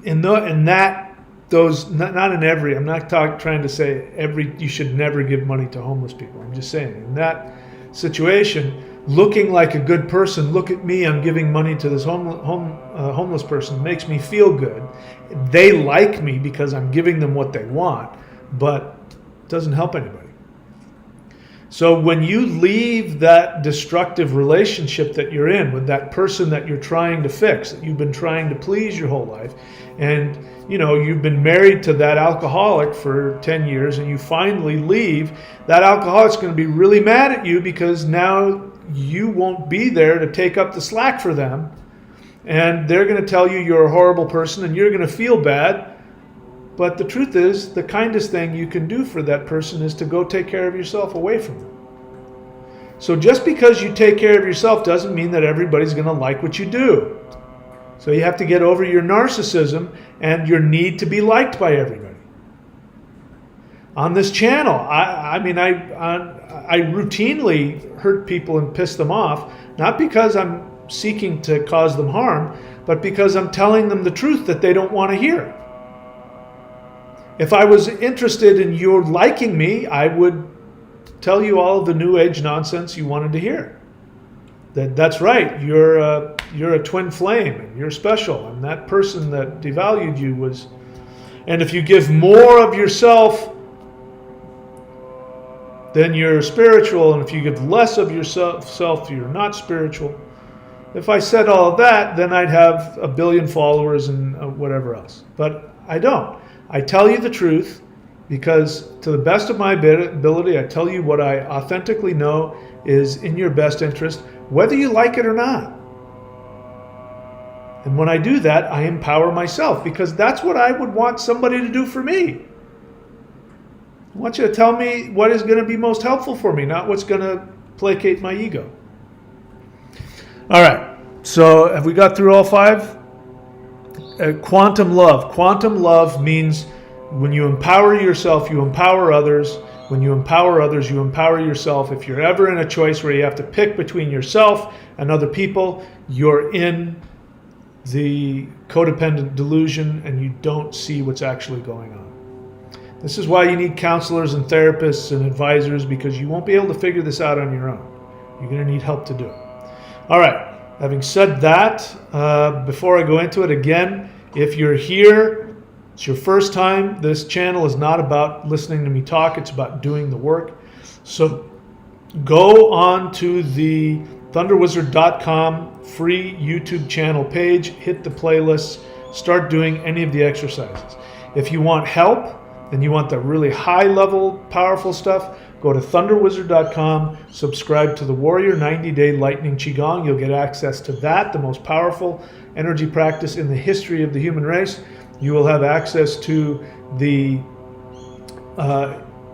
in that, those, not in every, I'm not trying to say you should never give money to homeless people. I'm just saying in that situation, looking like a good person, look at me, I'm giving money to this homeless person, makes me feel good. They like me because I'm giving them what they want, but it doesn't help anybody. So when you leave that destructive relationship that you're in with that person that you're trying to fix, that you've been trying to please your whole life, and you've been married to that alcoholic for 10 years, and you finally leave, that alcoholic's going to be really mad at you because now you won't be there to take up the slack for them, and they're going to tell you you're a horrible person and you're going to feel bad. But the truth is, the kindest thing you can do for that person is to go take care of yourself away from them. So just because you take care of yourself doesn't mean that everybody's going to like what you do. So you have to get over your narcissism and your need to be liked by everybody. On this channel, I routinely hurt people and piss them off, not because I'm seeking to cause them harm, but because I'm telling them the truth that they don't want to hear. If I was interested in your liking me, I would tell you all of the new age nonsense you wanted to hear. That's right, you're a twin flame, and you're special, and that person that devalued you was... And if you give more of yourself, then you're spiritual, and if you give less of yourself, you're not spiritual. If I said all of that, then I'd have 1 billion followers and whatever else. But I don't. I tell you the truth because to the best of my ability, I tell you what I authentically know is in your best interest, whether you like it or not. And when I do that, I empower myself because that's what I would want somebody to do for me. I want you to tell me what is going to be most helpful for me, not what's going to placate my ego. All right, so have we got through all 5? Quantum love. Quantum love means when you empower yourself, you empower others. When you empower others, you empower yourself. If you're ever in a choice where you have to pick between yourself and other people, you're in the codependent delusion and you don't see what's actually going on. This is why you need counselors and therapists and advisors, because you won't be able to figure this out on your own. You're going to need help to do it. All right. Having said that, before I go into it, again, if you're here, it's your first time, this channel is not about listening to me talk. It's about doing the work. So go on to the thunderwizard.com free YouTube channel page, hit the playlists, start doing any of the exercises. If you want help and you want the really high level, powerful stuff, go to thunderwizard.com, subscribe to the Warrior 90-Day Lightning Qigong. You'll get access to that, the most powerful energy practice in the history of the human race. You will have access to the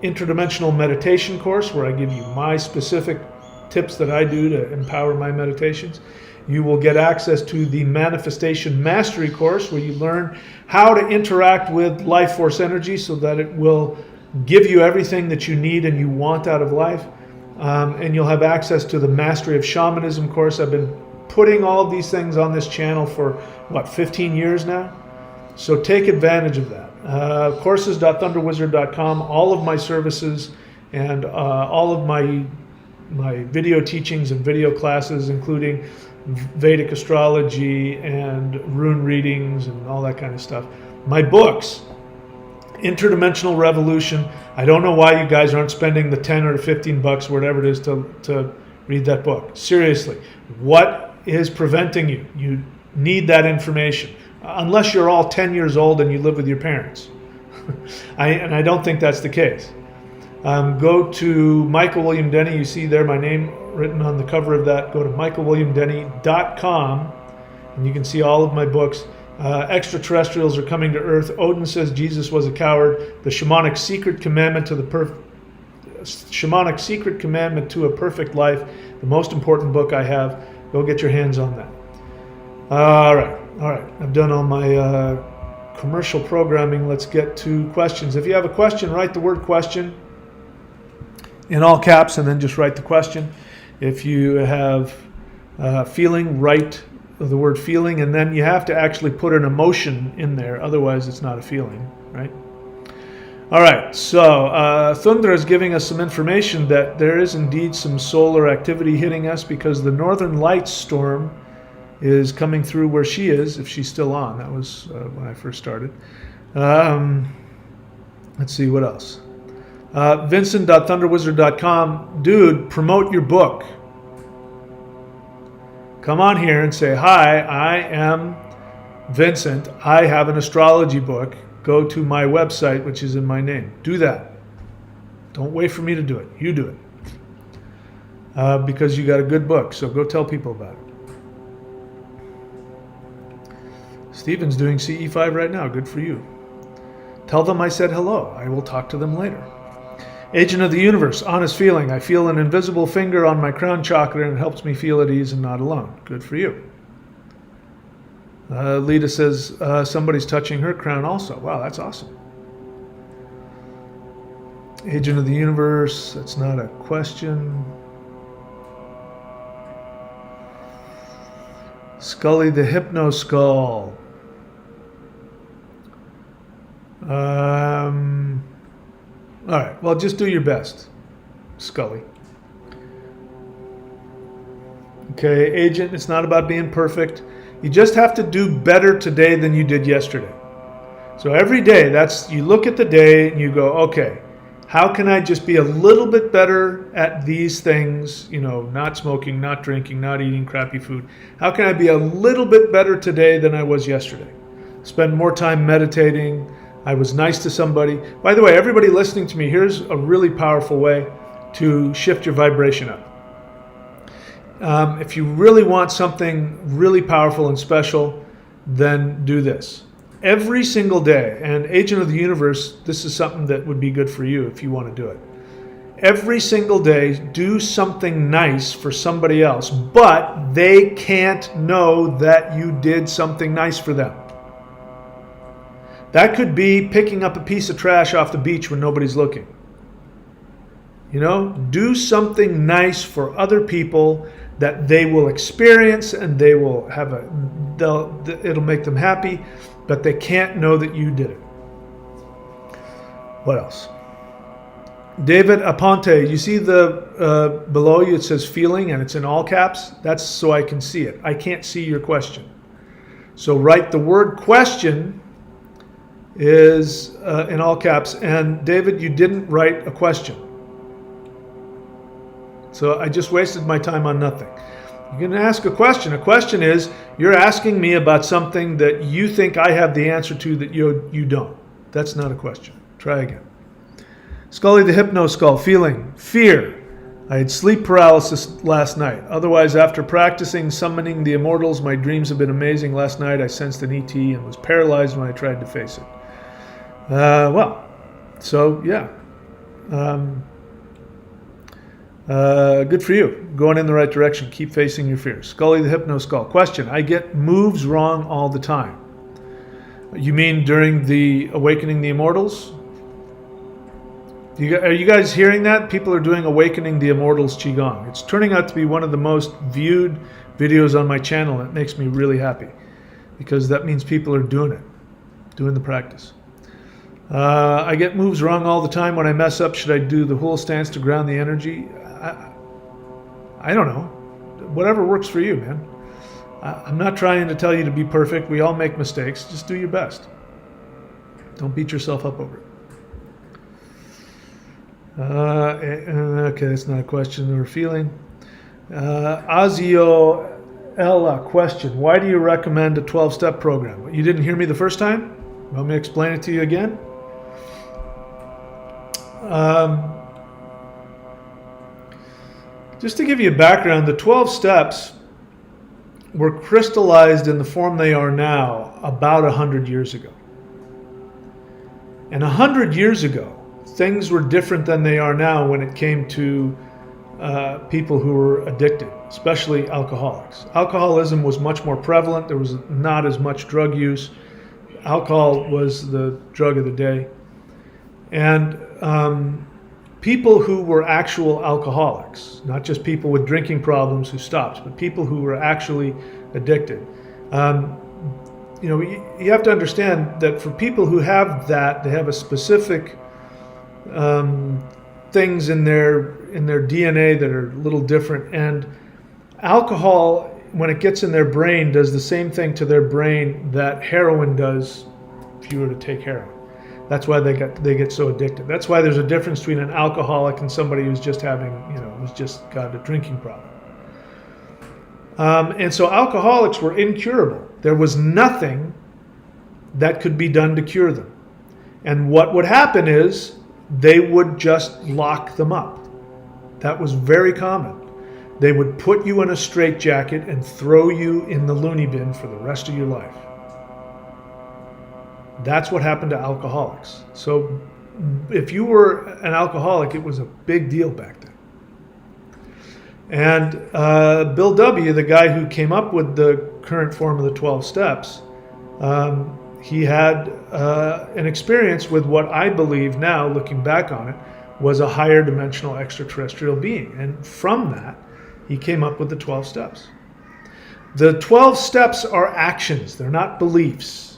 InterDimensional meditation course, where I give you my specific tips that I do to empower my meditations. You will get access to the Manifestation Mastery course, where you learn how to interact with life force energy so that it will give you everything that you need and you want out of life. And you'll have access to the Mastery of Shamanism course. I've been putting all of these things on this channel for, what, 15 years now? So take advantage of that. Courses.thunderwizard.com, all of my services and all of my video teachings and video classes, including Vedic astrology and rune readings and all that kind of stuff. My books, Interdimensional Revolution. I don't know why you guys aren't spending the 10 or 15 bucks, whatever it is, to read that book. Seriously, what is preventing you? You need that information. Unless you're all 10 years old and you live with your parents. And I don't think that's the case. Go to Michael William Denny. You see there my name written on the cover of that. Go to michaelwilliamdenny.com and you can see all of my books. Extraterrestrials are coming to Earth. Odin says Jesus was a coward. The Shamanic Secret Commandment to a Perfect Life. The most important book I have. Go get your hands on that. All right. I've done all my commercial programming. Let's get to questions. If you have a question, write the word question in all caps and then just write the question. If you have feeling, write the word feeling, and then you have to actually put an emotion in there. Otherwise, it's not a feeling, right? All right, so Thundra is giving us some information that there is indeed some solar activity hitting us because the Northern Lights storm is coming through where she is, if she's still on. That was when I first started. Let's see, what else? Vincent.thunderwizard.com. Dude, promote your book. Come on here and say, hi, I am Vincent. I have an astrology book. Go to my website, which is in my name. Do that. Don't wait for me to do it. You do it. Because you got a good book, so go tell people about it. Stephen's doing CE5 right now. Good for you. Tell them I said hello. I will talk to them later. Agent of the Universe, honest feeling. I feel an invisible finger on my crown chakra and it helps me feel at ease and not alone. Good for you. Lita says somebody's touching her crown also. Wow, that's awesome. Agent of the Universe, that's not a question. Scully the Hypno Skull. All right, well, just do your best, Scully. Okay, Agent, it's not about being perfect. You just have to do better today than you did yesterday. So every day, you look at the day and you go, okay, how can I just be a little bit better at these things? You know, not smoking, not drinking, not eating crappy food. How can I be a little bit better today than I was yesterday? Spend more time meditating. I was nice to somebody. By the way, everybody listening to me, here's a really powerful way to shift your vibration up. If you really want something really powerful and special, then do this. Every single day, and Agent of the Universe, this is something that would be good for you if you want to do it. Every single day, do something nice for somebody else, but they can't know that you did something nice for them. That could be picking up a piece of trash off the beach when nobody's looking. You know, do something nice for other people that they will experience and they will have it'll make them happy, but they can't know that you did it. What else? David Aponte, you see the below you, it says feeling and it's in all caps? That's so I can see it. I can't see your question. So write the word question is in all caps. And David, you didn't write a question. So I just wasted my time on nothing. You're going to ask a question. A question is, you're asking me about something that you think I have the answer to that you don't. That's not a question. Try again. Scully the Hypno Skull, feeling fear. I had sleep paralysis last night. Otherwise, after practicing summoning the immortals, my dreams have been amazing. Last night I sensed an ET and was paralyzed when I tried to face it. So yeah. Good for you. Going in the right direction. Keep facing your fears. Scully the Hypno Skull. Question. I get moves wrong all the time. You mean during the Awakening the Immortals? Are you guys hearing that? People are doing Awakening the Immortals Qigong. It's turning out to be one of the most viewed videos on my channel. It makes me really happy because that means people are doing it, doing the practice. I get moves wrong all the time. When I mess up, should I do the whole stance to ground the energy? I don't know. Whatever works for you, man. I'm not trying to tell you to be perfect. We all make mistakes. Just do your best. Don't beat yourself up over it. Okay, that's not a question or a feeling. Azio Ella, question. Why do you recommend a 12-step program? You didn't hear me the first time? Want me to explain it to you again? Just to give you a background, the 12 steps were crystallized in the form they are now about 100 years ago. And 100 years ago, things were different than they are now when it came to people who were addicted, especially alcoholics. Alcoholism was much more prevalent. There was not as much drug use. Alcohol was the drug of the day. And people who were actual alcoholics, not just people with drinking problems who stopped, but people who were actually addicted. You have to understand that for people who have that, they have a specific things in their DNA that are a little different. And alcohol, when it gets in their brain, does the same thing to their brain that heroin does if you were to take heroin. That's why they get so addicted. That's why there's a difference between an alcoholic and somebody who's just having, who's just got a drinking problem. And so alcoholics were incurable. There was nothing that could be done to cure them. And what would happen is they would just lock them up. That was very common. They would put you in a straitjacket and throw you in the loony bin for the rest of your life. That's what happened to alcoholics. So if you were an alcoholic, it was a big deal back then. And Bill W., the guy who came up with the current form of the 12 steps, he had an experience with what I believe now, looking back on it, was a higher dimensional extraterrestrial being. And from that, he came up with the 12 steps. The 12 steps are actions. They're not beliefs.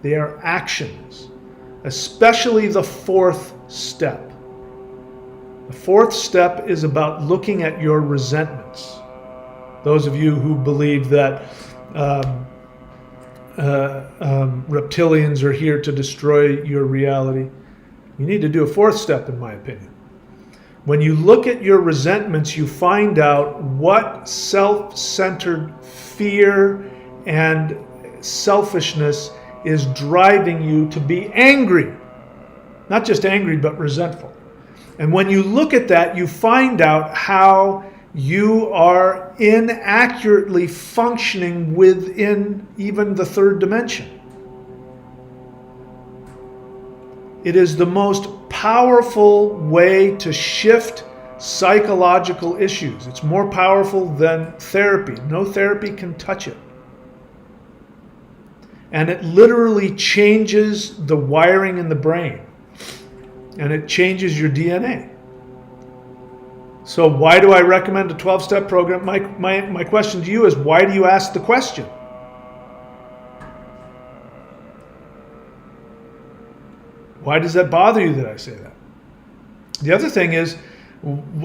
They are actions, especially the fourth step. The fourth step is about looking at your resentments. Those of you who believe that reptilians are here to destroy your reality, you need to do a fourth step, in my opinion. When you look at your resentments, you find out what self-centered fear and selfishness is driving you to be angry. Not just angry, but resentful. And when you look at that, you find out how you are inaccurately functioning within even the third dimension. It is the most powerful way to shift psychological issues. It's more powerful than therapy. No therapy can touch it. And it literally changes the wiring in the brain. And it changes your DNA. So why do I recommend a 12-step program? My question to you is, why do you ask the question? Why does that bother you that I say that? The other thing is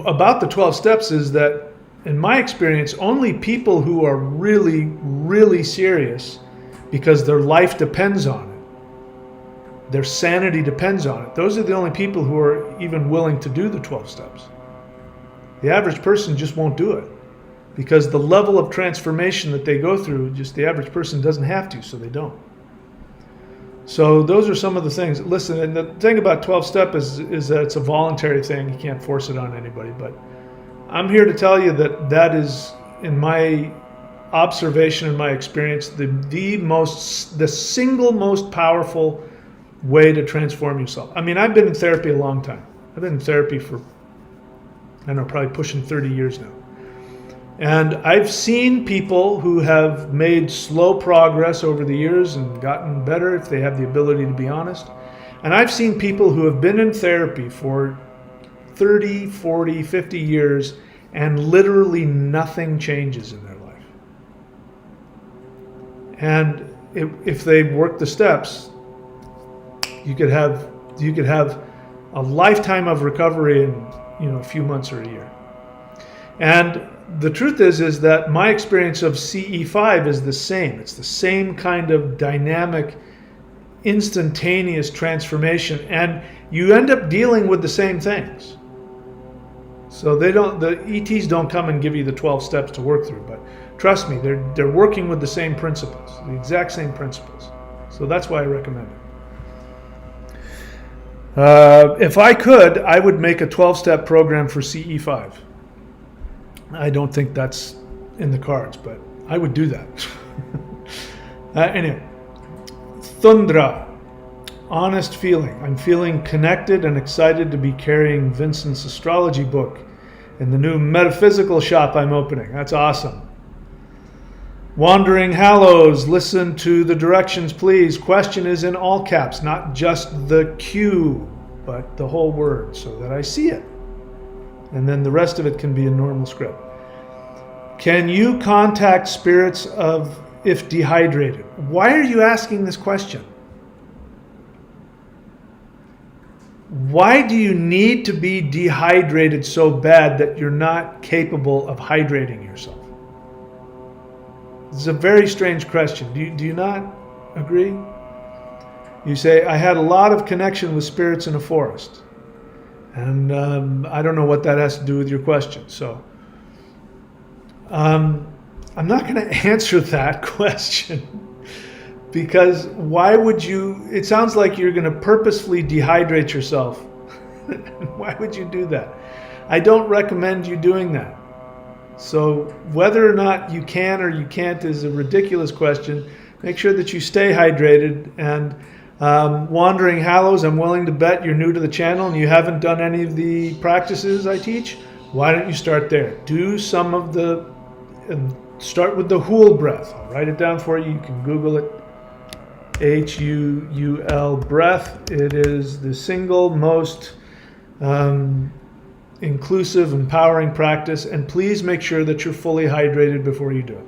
about the 12 steps is that, in my experience, only people who are really, really serious because their life depends on it, their sanity depends on it, those are the only people who are even willing to do the 12 steps. The average person just won't do it because the level of transformation that they go through, just the average person doesn't have to, so they don't. So those are some of the things. Listen, and the thing about 12-step is that it's a voluntary thing. You can't force it on anybody. But I'm here to tell you that that is, in my observation and my experience, the single most powerful way to transform yourself. I mean, I've been in therapy a long time. I've been in therapy for, I don't know, probably pushing 30 years now. And I've seen people who have made slow progress over the years and gotten better if they have the ability to be honest. And I've seen people who have been in therapy for 30, 40, 50 years and literally nothing changes in their life. And if they work the steps, you could have a lifetime of recovery in, a few months or a year. And the truth is that my experience of CE5 is the same. It's the same kind of dynamic, instantaneous transformation, and you end up dealing with the same things. So the ETs don't come and give you the 12 steps to work through, but trust me, they're working with the same principles, the exact same principles. So that's why I recommend it. If I could, I would make a 12-step program for CE5. I don't think that's in the cards, but I would do that. Anyway, Thundra, honest feeling. I'm feeling connected and excited to be carrying Vincent's astrology book in the new metaphysical shop I'm opening. That's awesome. Wandering Hallows, listen to the directions, please. Question is in all caps, not just the Q, but the whole word, so that I see it. And then the rest of it can be in normal script. Can you contact spirits if dehydrated? Why are you asking this question? Why do you need to be dehydrated so bad that you're not capable of hydrating yourself? This is a very strange question. Do you not agree? You say, I had a lot of connection with spirits in a forest. And I don't know what that has to do with your question. So I'm not going to answer that question because why would you? It sounds like you're going to purposefully dehydrate yourself. Why would you do that? I don't recommend you doing that. So whether or not you can or you can't is a ridiculous question. Make sure that you stay hydrated. And Wandering Hallows, I'm willing to bet you're new to the channel and you haven't done any of the practices I teach. Why don't you start there? Do some of start with the Hool breath. I'll write it down for you. You can Google it. H-U-U-L breath. It is the single most inclusive, empowering practice. And please make sure that you're fully hydrated before you do it.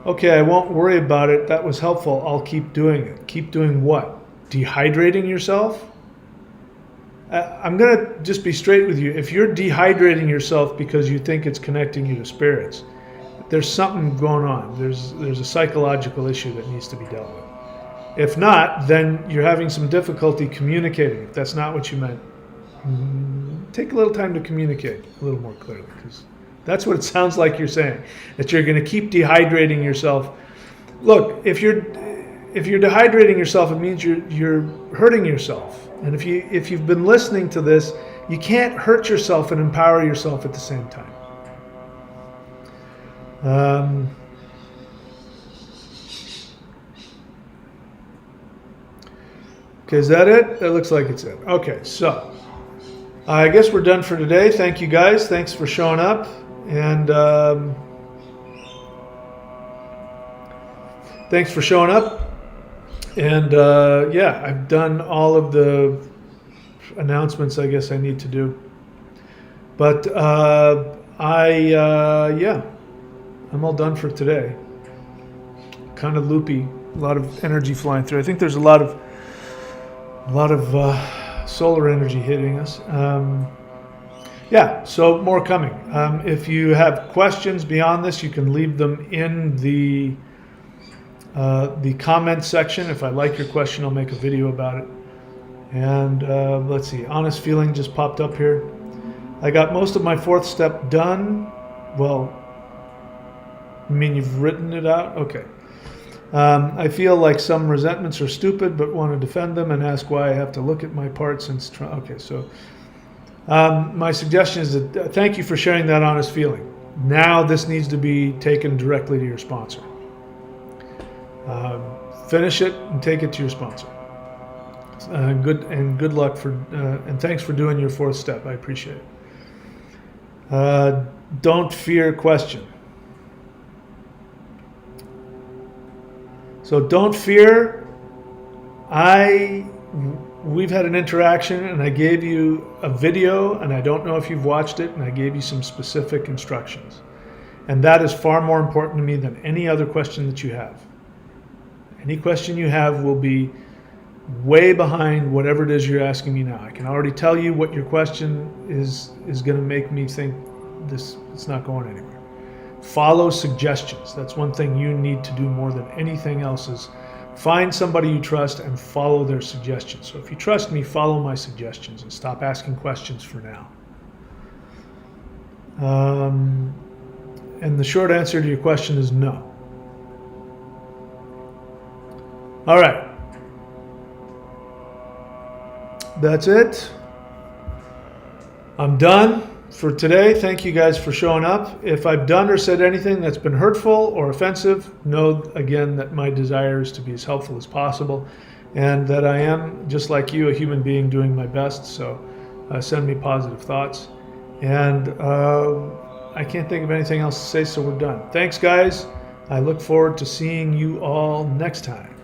Okay, I won't worry about it. That was helpful. I'll keep doing it. Keep doing what? Dehydrating yourself? I'm going to just be straight with you. If you're dehydrating yourself because you think it's connecting you to spirits, there's something going on. There's a psychological issue that needs to be dealt with. If not, then you're having some difficulty communicating. If that's not what you meant, take a little time to communicate a little more clearly, because that's what it sounds like you're saying, that you're going to keep dehydrating yourself. Look, if you're dehydrating yourself, it means you're hurting yourself. And if you've been listening to this, you can't hurt yourself and empower yourself at the same time. Okay, is that it? That looks like it's it. Okay, so I guess we're done for today. Thank you guys. Thanks for showing up. And thanks for showing up. And yeah, I've done all of the announcements I guess I need to do. But Yeah, I'm all done for today. Kind of loopy, a lot of energy flying through. I think there's a lot of solar energy hitting us. Yeah, so more coming. If you have questions beyond this, you can leave them in the comment section. If I like your question, I'll make a video about it. And let's see, honest feeling just popped up here. I got most of my fourth step done. Well, you mean you've written it out? Okay. I feel like some resentments are stupid, but want to defend them and ask why I have to look at my part since. Okay, so my suggestion is that thank you for sharing that honest feeling. Now this needs to be taken directly to your sponsor. Finish it and take it to your sponsor. Good luck and thanks for doing your fourth step. I appreciate it. Don't fear question. So don't fear. We've had an interaction and I gave you a video and I don't know if you've watched it and I gave you some specific instructions. And that is far more important to me than any other question that you have. Any question you have will be way behind whatever it is you're asking me now. I can already tell you what your question is going to make me think it's not going anywhere. Follow suggestions. That's one thing you need to do more than anything else is find somebody you trust and follow their suggestions. So if you trust me, follow my suggestions and stop asking questions for now. And the short answer to your question is no. All right. That's it. I'm done for today. Thank you guys for showing up. If I've done or said anything that's been hurtful or offensive, know again that my desire is to be as helpful as possible and that I am, just like you, a human being doing my best. So send me positive thoughts. And I can't think of anything else to say, so we're done. Thanks, guys. I look forward to seeing you all next time.